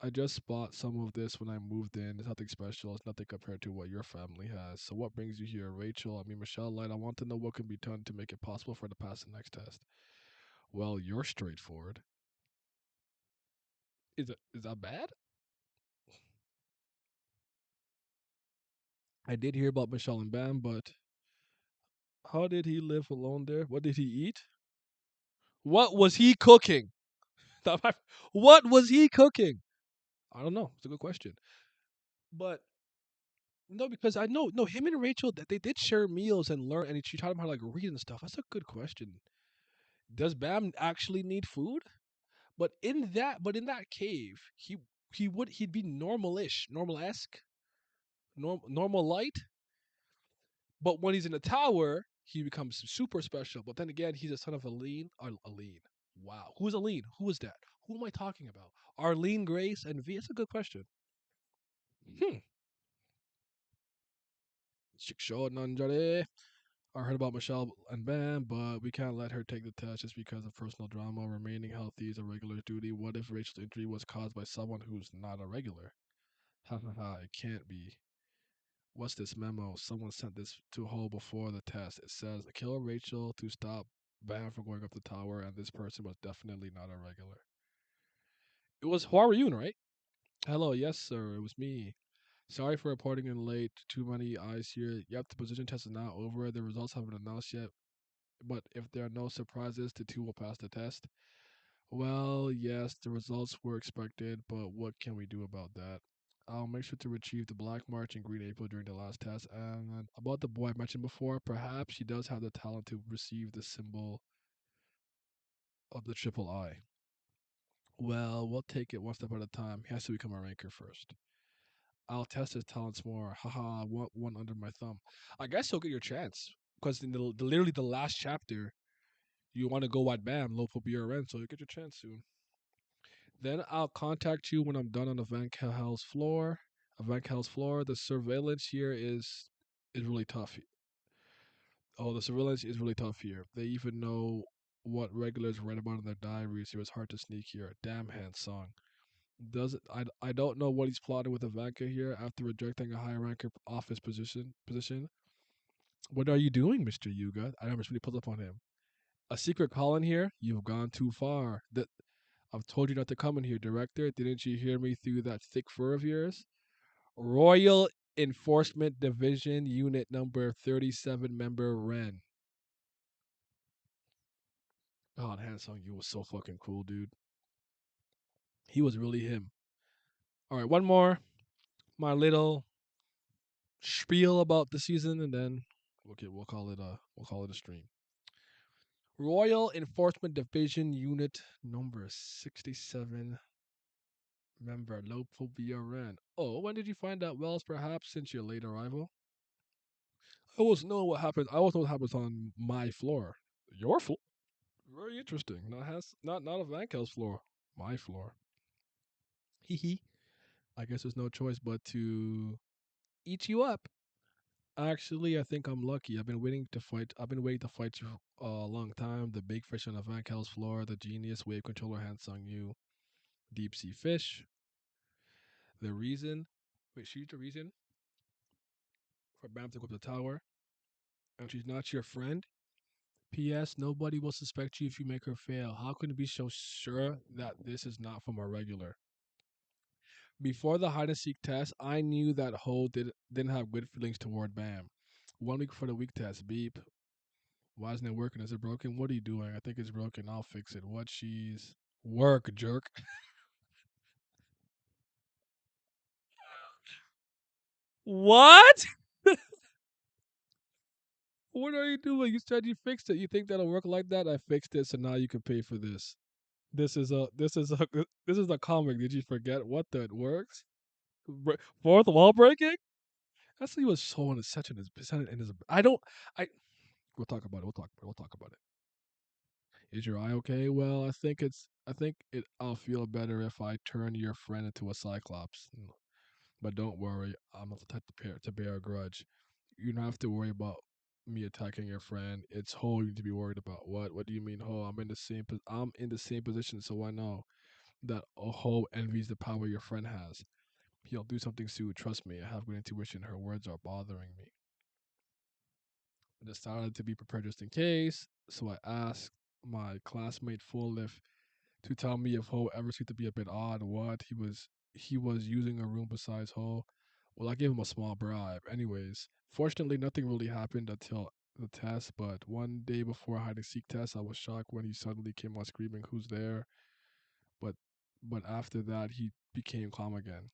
I just bought some of this when I moved in. It's nothing special. It's nothing compared to what your family has. So what brings you here, Rachel? I mean, Michelle Light. I want to know what can be done to make it possible for her to pass the next test. Well, you're straightforward. Is that bad? I did hear about Michelle and Bam, but how did he live alone there? What did he eat? What was he cooking? What was he cooking? I don't know. It's a good question. But no, because I know no him and Rachel they did share meals and learn, and she taught him how to like read and stuff. That's a good question. Does Bam actually need food? But in that cave, he'd be normalish, normal-esque, normal light. But when he's in the tower, he becomes super special. But then again, he's a son of Aline. Aline. Wow. Who's Aline? Who is that? Who am I talking about? Arlene Grace and V? That's a good question. Hmm. Shiksho Nanjare. I heard about Michelle and Bam, but we can't let her take the test just because of personal drama. Remaining healthy is a regular duty. What if Rachel's injury was caused by someone who's not a regular? Ha ha ha, it can't be. What's this memo? Someone sent this to Ho before the test. It says, kill Rachel to stop Bam from going up the tower, and this person was definitely not a regular. It was Hua Yun, right? Hello, yes, sir. It was me. Sorry for reporting in late. Too many eyes here. Yep, the position test is not over. The results haven't announced yet. But if there are no surprises, the two will pass the test. Well, yes, the results were expected, but what can we do about that? I'll make sure to retrieve the Black March and Green April during the last test. And about the boy I mentioned before, perhaps he does have the talent to receive the symbol of the triple I. Well, we'll take it one step at a time. He has to become a ranker first. I'll test his talents more. Haha, one under my thumb. I guess you'll get your chance. Because in literally the last chapter, you want to go white bam, low for BRN, so you'll get your chance soon. Then I'll contact you when I'm done on the Van Kel's floor. Van Kel's floor. The surveillance here is really tough. Oh, the surveillance is really tough here. They even know what regulars write about in their diaries. It was hard to sneak here. Damn hand song. Does it? I don't know what he's plotting with Ivanka here after rejecting a high ranker office position. What are you doing, Mr. Yuga? I never really pulled up on him. A secret call in here? You've gone too far. That I've told you not to come in here, Director. Didn't you hear me through that thick fur of yours? Royal Enforcement Division Unit Number 37, member Ren. God, Hansung, you was so fucking cool, dude. He was really him. All right, one more. My little spiel about the season, and then okay, we'll call it a stream. Royal Enforcement Division Unit number 67, member Local BRN. Oh, when did you find out Wells? Perhaps since your late arrival? I was know what happens. I always know what happens on my floor. Your floor? Very interesting. Not has not a Vankel's floor. My floor. Hee hee. I guess there's no choice but to eat you up. Actually, I think I'm lucky. I've been waiting to fight. I've been waiting to fight you a long time. The big fish on the Vankel's floor, the genius wave controller Hansung you, deep sea fish. The reason, wait, she's the reason for Bam to go up the tower, and she's not your friend. P.S. Nobody will suspect you if you make her fail. How can you be so sure that this is not from a regular? Before the hide and seek test, I knew that Ho didn't have good feelings toward Bam. 1 week for the week test, beep. Why isn't it working? Is it broken? What are you doing? I think it's broken. I'll fix it. What she's work, jerk. What? What are you doing? You said you fixed it. You think that'll work like that? I fixed it, so now you can pay for this. This is a comic. Did you forget what the it works? Fourth wall breaking? That's he was so in such in his. I don't. I. We'll talk about it. We'll talk. We'll talk about it. Is your eye okay? Well, I think it's. I think it. I'll feel better if I turn your friend into a cyclops. But don't worry, I'm not the type to bear a grudge. You don't have to worry about me attacking your friend. It's Ho you need to be worried about. What? What do you mean, Ho? I'm in the same position, so I know that Ho envies the power your friend has. He'll do something soon. Trust me. I have good intuition. Her words are bothering me. I decided to be prepared just in case, so I asked my classmate Full if to tell me if Ho ever seemed to be a bit odd. What he was using a room besides Ho. Well, I gave him a small bribe. Anyways, fortunately, nothing really happened until the test. But one day before I had a seek test, I was shocked when he suddenly came out screaming, "Who's there?" But but after that, he became calm again.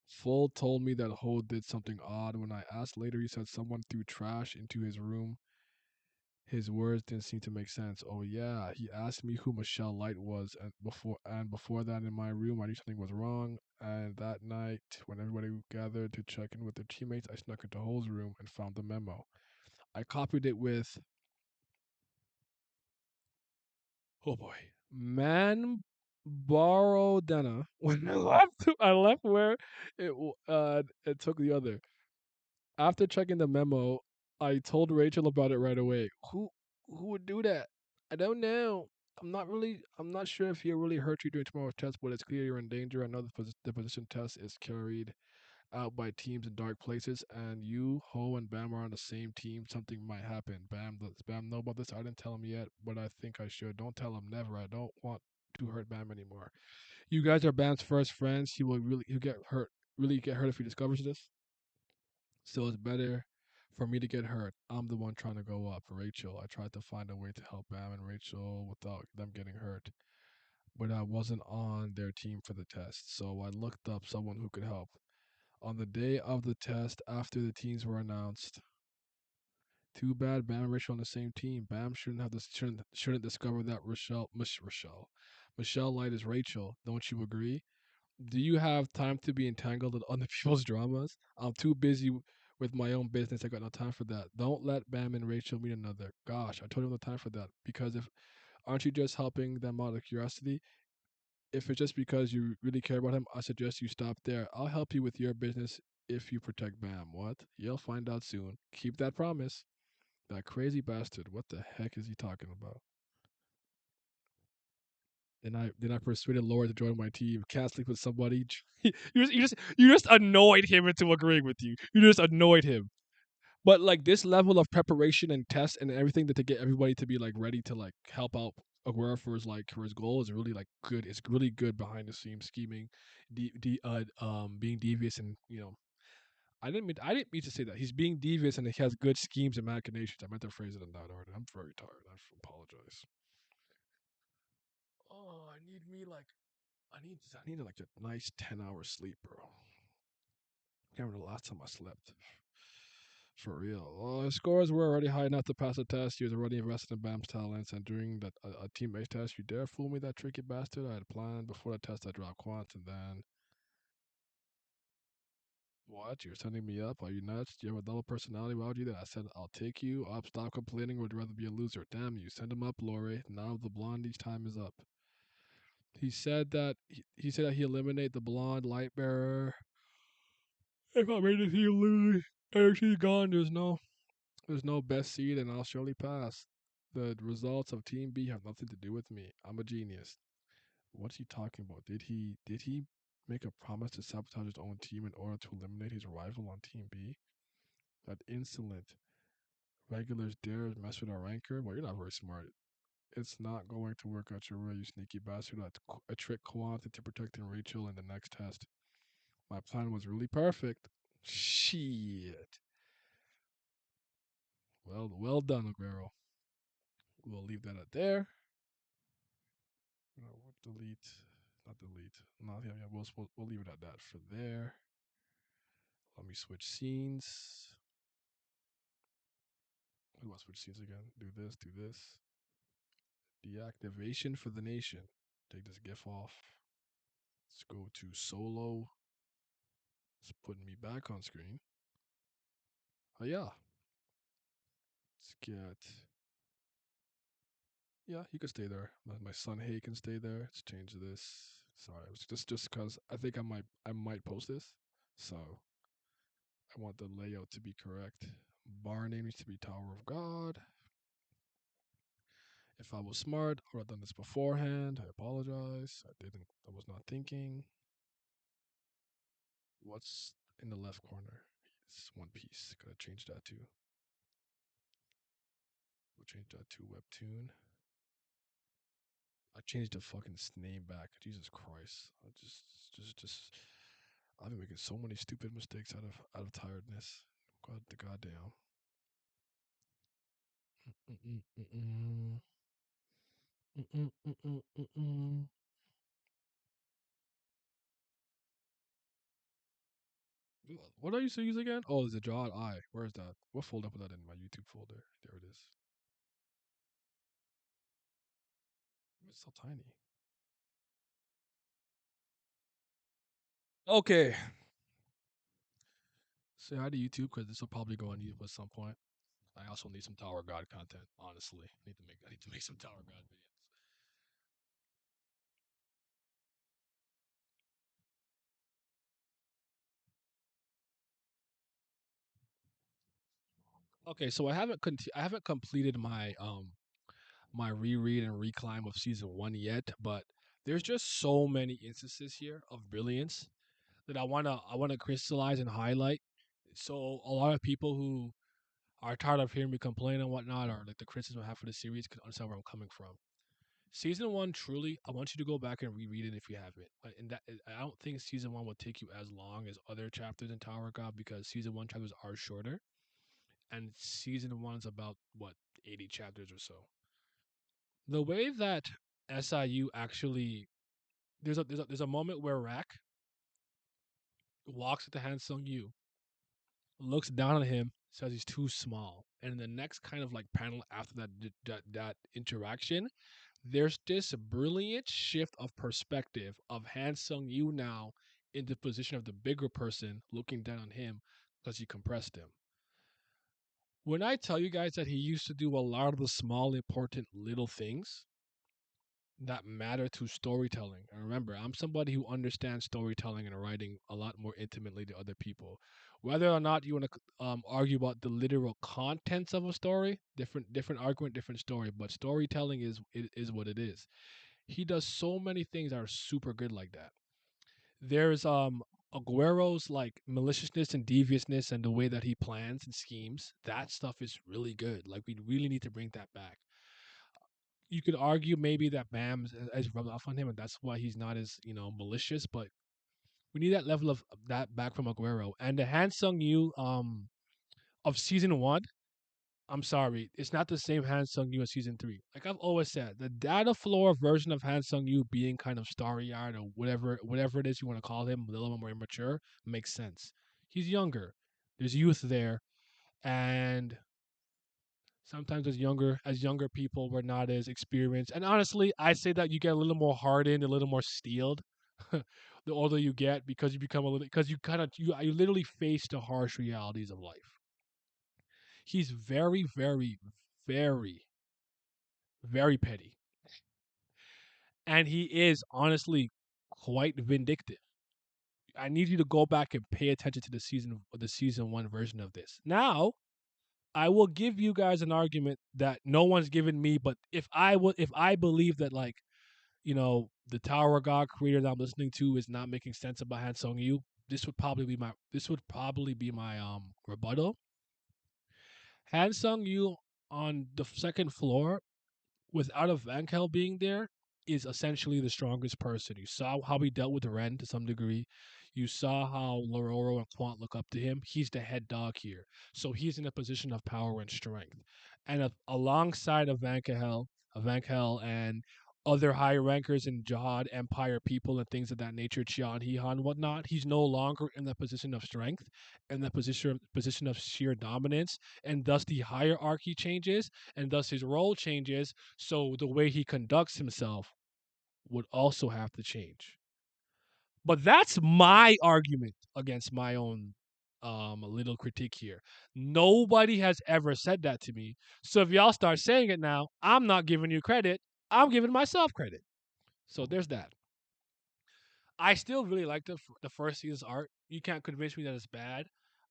Full told me that Ho did something odd. When I asked later, he said someone threw trash into his room. His words didn't seem to make sense. Oh yeah, he asked me who Michelle Light was, and before that in my room, I knew something was wrong. And that night, when everybody gathered to check in with their teammates, I snuck into Ho's room and found the memo. I copied it with, oh boy, man Borodena. When I left where it took the other. After checking the memo, I told Rachel about it right away. Who would do that? I don't know. I'm not sure if he really hurt you during tomorrow's test, but it's clear you're in danger. I know the position test is carried out by teams in dark places, and you, Ho, and Bam are on the same team. Something might happen. Does Bam know about this? I didn't tell him yet, but I think I should. Don't tell him. Never. I don't want to hurt Bam anymore. You guys are Bam's first friends. He'll get hurt. Really get hurt if he discovers this. So it's better for me to get hurt. I'm the one trying to go up. Rachel, I tried to find a way to help Bam and Rachel without them getting hurt, but I wasn't on their team for the test, so I looked up someone who could help. On the day of the test, after the teams were announced, too bad Bam and Rachel on the same team. Bam shouldn't discover that Michelle Light is Rachel. Don't you agree? Do you have time to be entangled in other people's dramas? I'm too busy with my own business. I got no time for that. Don't let Bam and Rachel meet another. Gosh, I told you no time for that. Because if aren't you just helping them out of curiosity? If it's just because you really care about him, I suggest you stop there. I'll help you with your business if you protect Bam. What? You'll find out soon. Keep that promise. That crazy bastard. What the heck is he talking about? Then I persuaded Laura to join my team. Can't sleep with somebody. You just annoyed him into agreeing with you. You just annoyed him. But like this level of preparation and test and everything that to get everybody to be like ready to like help out Aguero for his goal is really like good. It's really good behind the scenes scheming, being devious and I didn't mean to say that he's being devious and he has good schemes and machinations. I meant to phrase it in that order. I'm very tired. I apologize. Oh, I need like a nice 10 hour sleep, bro. I can't remember the last time I slept. For real. Well, his scores were already high enough to pass the test. He was already invested in Bam's talents, and during that a team-based test, you dare fool me, that tricky bastard. I had planned before the test. I dropped quants, and then what? You're sending me up? Are you nuts? Do you have a double personality? Why would you do that? I said I'll take you up. Stop complaining. Would rather be a loser. Damn you. Send him up, Lori. Now the blondie's time is up. He said that he eliminate the blonde light bearer. If I made it, he lose. If she's gone, there's no best seed, and I'll surely pass. The results of Team B have nothing to do with me. I'm a genius. What's he talking about? Did he make a promise to sabotage his own team in order to eliminate his rival on Team B? That insolent regulars dare mess with our ranker? Well, you're not very smart. It's not going to work out your way, you sneaky bastard. I tricked Quant into protecting Rachel in the next test. My plan was really perfect. Shit. Well done, Aguero. We'll leave that at there. Delete, not delete. Not yeah. We'll leave it at that for there. Let me switch scenes. I want to switch scenes again. Do this. Do this. Deactivation for the nation. Take this GIF off. Let's go to solo. It's putting me back on screen. Oh yeah. Let's get. Yeah, he can stay there. My son Hay can stay there. Let's change this. Sorry, it was just because I think I might post this, so I want the layout to be correct. Bar name needs to be Tower of God. If I was smart, I would have done this beforehand. I apologize. I didn't. I was not thinking. What's in the left corner? It's One Piece. Gotta change that too. We'll change that to Webtoon. I changed the fucking name back. Jesus Christ. I just. I've been making so many stupid mistakes out of tiredness. God, the goddamn. Mm-mm-mm-mm. Mm-mm-mm-mm-mm. What I used to use again? Oh, it's a Jawed Eye. Where is that? What folder put that in? My YouTube folder. There it is. It's so tiny. Okay. Say hi to YouTube because this will probably go on YouTube at some point. I also need some Tower God content. Honestly, I need to make some Tower God videos. Okay, so I haven't completed my reread and reclimb of season one yet, but there's just so many instances here of brilliance that I wanna crystallize and highlight. So a lot of people who are tired of hearing me complain and whatnot, or like the criticism I have for the series, can understand where I'm coming from. Season one, truly, I want you to go back and reread it if you haven't. And that I don't think season one will take you as long as other chapters in Tower of God because season one chapters are shorter, and season one is about what 80 chapters or so. The way that SIU actually there's a moment where Rack walks into Han Sung Yu, looks down on him, says he's too small, and in the next kind of like panel after that interaction, there's this brilliant shift of perspective of Han Sung Yu now in the position of the bigger person looking down on him because he compressed him. When I tell you guys that he used to do a lot of the small, important little things that matter to storytelling. And remember, I'm somebody who understands storytelling and writing a lot more intimately than other people. Whether or not you want to argue about the literal contents of a story, different argument, different story. But storytelling is what it is. He does so many things that are super good like that. There's Aguero's like maliciousness and deviousness and the way that he plans and schemes. That stuff is really good. Like we really need to bring that back. You could argue maybe that Bam has rubbed off on him, and that's why he's not as malicious. But we need that level of that back from Aguero and the Han Sung Yu of season one. I'm sorry, it's not the same Han Sung Yu as season three. Like I've always said, the data floor version of Han Sung Yu being kind of starry eyed or whatever it is you want to call him, a little bit more immature, makes sense. He's younger. There's youth there. and sometimes as younger people, we're not as experienced. And honestly, I say that you get a little more hardened, a little more steeled, the older you get, because you become a little because you kind of you literally face the harsh realities of life. He's very, very, very, very petty, and he is honestly quite vindictive. I need you to go back and pay attention to the season 1 version of this. Now, I will give you guys an argument that no one's given me, but if I believe that, like, the Tower of God creator that I'm listening to is not making sense about Han Sung Yu, this would probably be my rebuttal. Han Sung Yu on the second floor without a Vankel being there is essentially the strongest person. You saw how he dealt with Ren to some degree. You saw how Lororo and Quant look up to him. He's the head dog here. So he's in a position of power and strength. And alongside of Vankel and other high rankers in Jihad Empire people and things of that nature, Chian, Hihan, whatnot, he's no longer in the position of strength, in the position of sheer dominance, and thus the hierarchy changes, and thus his role changes, so the way he conducts himself would also have to change. But that's my argument against my own little critique here. Nobody has ever said that to me. So if y'all start saying it now, I'm not giving you credit. I'm giving myself credit. So there's that. I still really like the first season's art. You can't convince me that it's bad.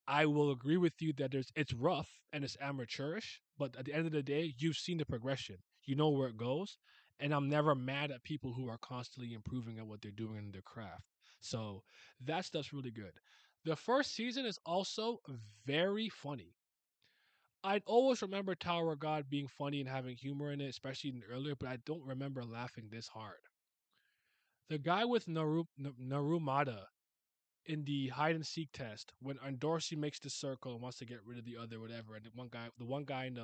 I will agree with you that it's rough and it's amateurish, but at the end of the day, you've seen the progression. You know where it goes, and I'm never mad at people who are constantly improving at what they're doing in their craft. So that stuff's really good. The first season is also very funny. I'd always remember Tower of God being funny and having humor in it, especially in earlier, but I don't remember laughing this hard. The guy with Narumada in the hide and seek test, when Dorsey makes the circle and wants to get rid of the other, whatever, and the one guy in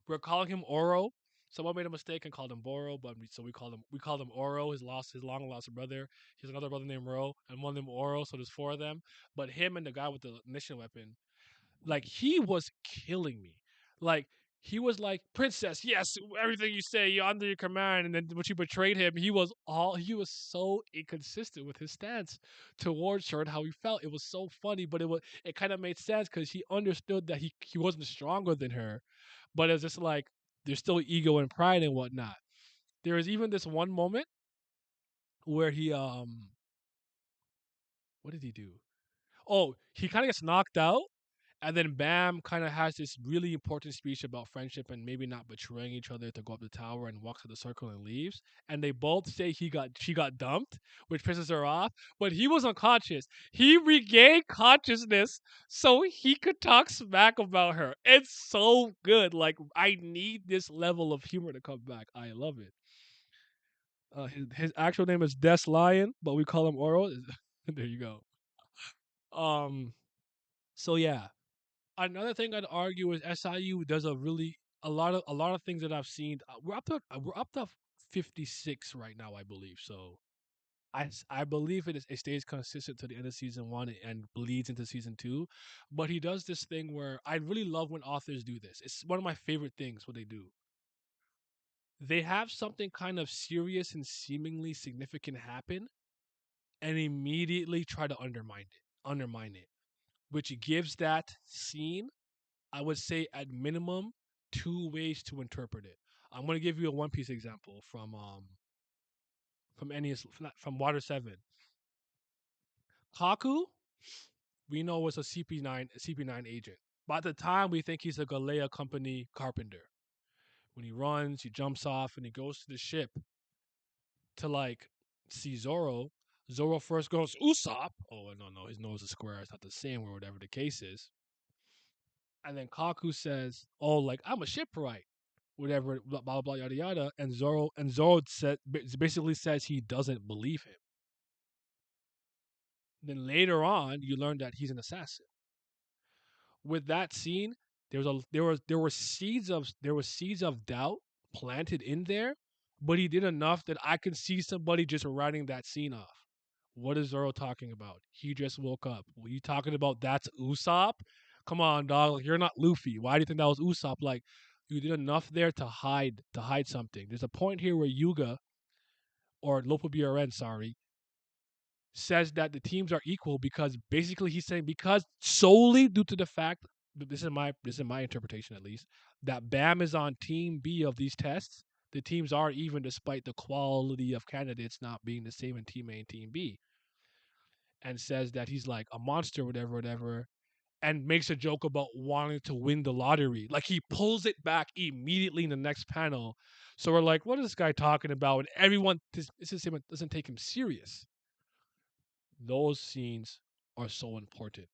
we're calling him Oro. Someone made a mistake and called him Boro, but so we called him Oro. His long lost brother. He has another brother named Ro, and one named Oro. So there's four of them. But him and the guy with the ignition weapon, like, he was killing me. Like, he was like, "Princess, yes, everything you say, you're under your command." And then when she betrayed him, he was so inconsistent with his stance towards her and how he felt. It was so funny, but it kind of made sense because he understood that he wasn't stronger than her, but it's just like there's still ego and pride and whatnot. There was even this one moment where he what did he do? Oh, he kind of gets knocked out. And then Bam kind of has this really important speech about friendship and maybe not betraying each other to go up the tower, and walks to the circle and leaves. And they both say she got dumped, which pisses her off. But he was unconscious. He regained consciousness so he could talk smack about her. It's so good. Like, I need this level of humor to come back. I love it. His actual name is Des Lion, but we call him Oro. There you go. Um. So yeah, another thing I'd argue is SIU does a lot of things that I've seen. We're up to 56 right now, I believe. So I believe it stays consistent to the end of season 1 and bleeds into season 2. But he does this thing where I really love when authors do this. It's one of my favorite things what they do. They have something kind of serious and seemingly significant happen, and immediately try to undermine it, which gives that scene, I would say, at minimum, two ways to interpret it. I'm gonna give you a One Piece example from NES from Water 7. Kaku, we know, was a CP9 agent. By the time we think he's a Galea Company carpenter. When he runs, he jumps off, and he goes to the ship to, like, see Zoro. Zoro first goes Usopp. Oh no, no, his nose is square. It's not the same, or whatever the case is. And then Kaku says, "Oh, like, I'm a shipwright, whatever, blah blah blah, yada yada." And Zoro basically says he doesn't believe him. Then later on, you learn that he's an assassin. With that scene, there were seeds of doubt planted in there, but he did enough that I can see somebody just writing that scene off. What is Zoro talking about? He just woke up. Were you talking about that's Usopp? come on, dog. Like, you're not Luffy. Why do you think that was Usopp? Like, you did enough there to hide something. There's a point here where Yuga or Lopo BRN, sorry, says that the teams are equal because basically he's saying because solely due to the fact this is my interpretation at least that Bam is on team B of these tests, the teams are even despite the quality of candidates not being the same in team A and team B, and says that he's like a monster, whatever, whatever, and makes a joke about wanting to win the lottery. Like he pulls it back immediately in the next panel. So we're like, what is this guy talking about? And everyone, this is him, doesn't take him serious. Those scenes are so important.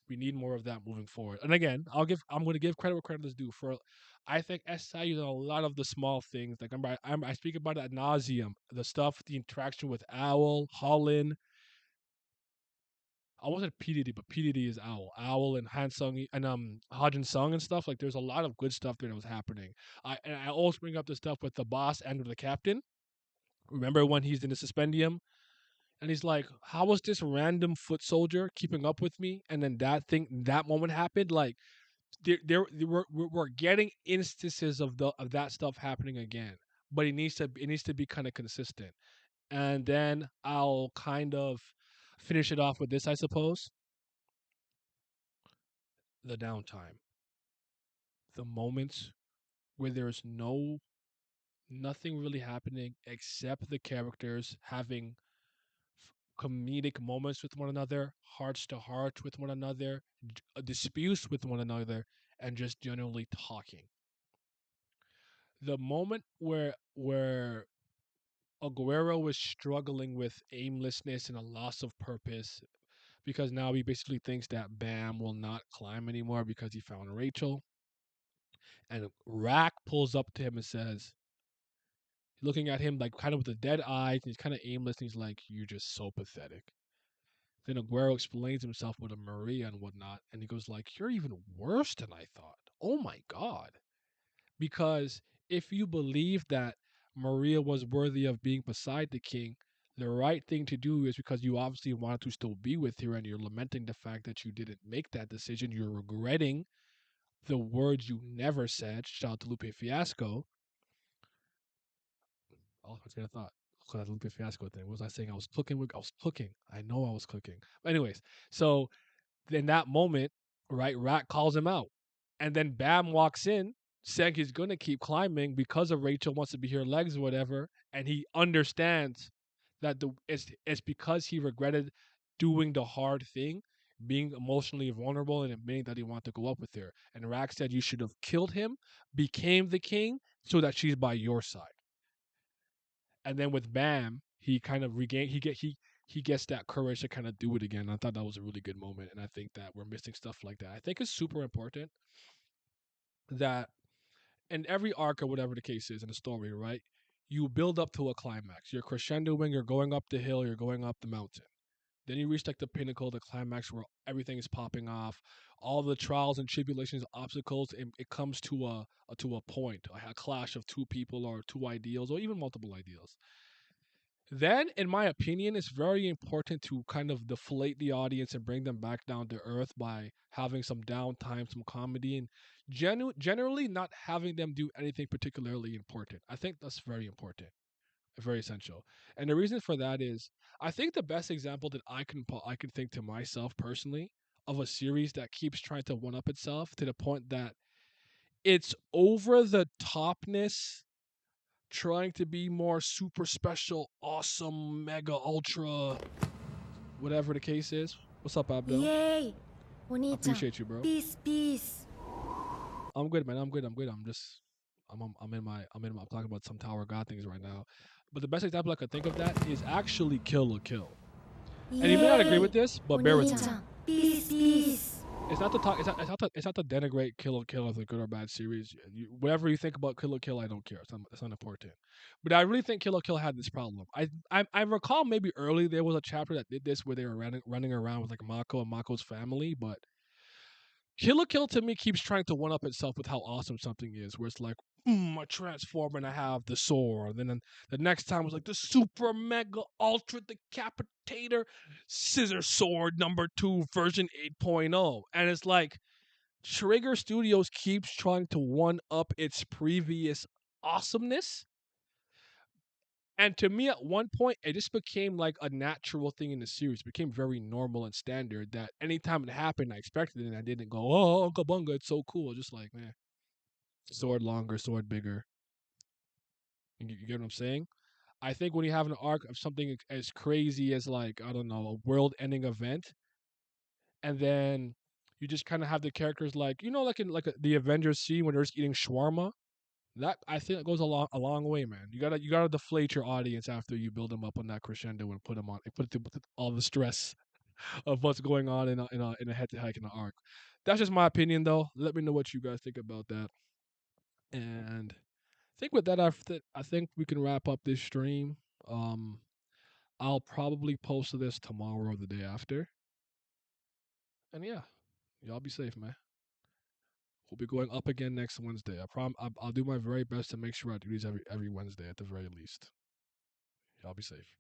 We need more of that moving forward. And again, I'm going to give credit where credit is due. For I think SI used a lot of the small things. Like I speak about it ad nauseum. The stuff, the interaction with Owl, Holland. I wasn't PDD, but PDD is Owl. Owl and Hansung and Hajin Sung and stuff. Like there's a lot of good stuff that was happening. I always bring up the stuff with the boss and with the captain. Remember when he's in the suspendium and he's like, "How was this random foot soldier keeping up with me?" And then that moment happened. Like, we're getting instances of that stuff happening again, but it needs to be kind of consistent. And then I'll kind of finish it off with this, I suppose: the downtime, the moments where there's nothing really happening except the characters having comedic moments with one another, hearts to heart with one another, disputes with one another, and just generally talking. The moment where Aguero was struggling with aimlessness and a loss of purpose because now he basically thinks that Bam will not climb anymore because he found Rachel, and Rack pulls up to him and says, looking at him like kind of with a dead eye, and he's kind of aimless, and he's like, "You're just so pathetic." Then Aguero explains himself with a Maria and whatnot, and he goes like, "You're even worse than I thought. Oh my god!" Because if you believe that Maria was worthy of being beside the king, the right thing to do is because you obviously wanted to still be with her, and you're lamenting the fact that you didn't make that decision. You're regretting the words you never said. Shout out to Lupe Fiasco. Oh, I was thought. Because that Lupe Fiasco thing. What was I saying? I was cooking. I was cooking. I know I was cooking. But anyways, so in that moment, right, Rat calls him out. And then Bam walks in saying he's going to keep climbing because of Rachel wants to be her legs or whatever. And he understands that it's because he regretted doing the hard thing, being emotionally vulnerable and admitting that he wanted to go up with her. And Rack said you should have killed him, became the king, so that she's by your side. And then with Bam, he kind of regain he gets that courage to kind of do it again. I thought that was a really good moment, and I think that we're missing stuff like that. I think it's super important that in every arc or whatever the case is in a story, right? You build up to a climax. You're crescendoing. You're going up the hill. You're going up the mountain. Then you reach like the pinnacle, the climax where everything is popping off, all the trials and tribulations, obstacles. It comes to a point, a clash of two people or two ideals or even multiple ideals. Then, in my opinion, it's very important to kind of deflate the audience and bring them back down to earth by having some downtime, some comedy, and generally not having them do anything particularly important. I think that's very important, very essential. And the reason for that is, I think the best example that I can think to myself personally of a series that keeps trying to one up itself to the point that it's over the topness, trying to be more super special, awesome, mega, ultra, whatever the case is. What's up, Abdel? Yay! I お兄ちゃん appreciate you, bro. Peace, peace. I'm good, man. I'm good. I'm good. I'm talking about some Tower God things right now. But the best example I could think of that is actually Kill la Kill. And you may not agree with this, but bear with me. お兄ちゃん Peace, peace. It's not to talk. It's not to denigrate Kill la Kill as a good or bad series. Whatever you think about Kill la Kill, I don't care. It's not important. But I really think Kill la Kill had this problem. I recall maybe early there was a chapter that did this where they were running around with like Mako and Mako's family. But Kill la Kill to me keeps trying to one up itself with how awesome something is. Where it's like, I transform and I have the sword. And then the next time was like the super mega ultra decapitator scissor sword number 2 version 8.0. And it's like Trigger Studios keeps trying to one up its previous awesomeness. And to me, at one point, it just became like a natural thing in the series. It became very normal and standard that anytime it happened, I expected it and I didn't go, oh, Uncle Bunga, it's so cool. Just like, man, sword longer, sword bigger. You get what I'm saying? I think when you have an arc of something as crazy as, like, I don't know, a world ending event, and then you just kind of have the characters like, like in like the Avengers scene when they're just eating shawarma. That, I think, it goes a long way, man. You gotta deflate your audience after you build them up on that crescendo and put them on, put all the stress of what's going on in a head to head in the arc. That's just my opinion, though. Let me know what you guys think about that. And I think with that, I think we can wrap up this stream. Um, I'll probably post this tomorrow or the day after. And yeah, y'all be safe, man. We'll be going up again next Wednesday. I'll do my very best to make sure I do these every Wednesday at the very least. Y'all be safe.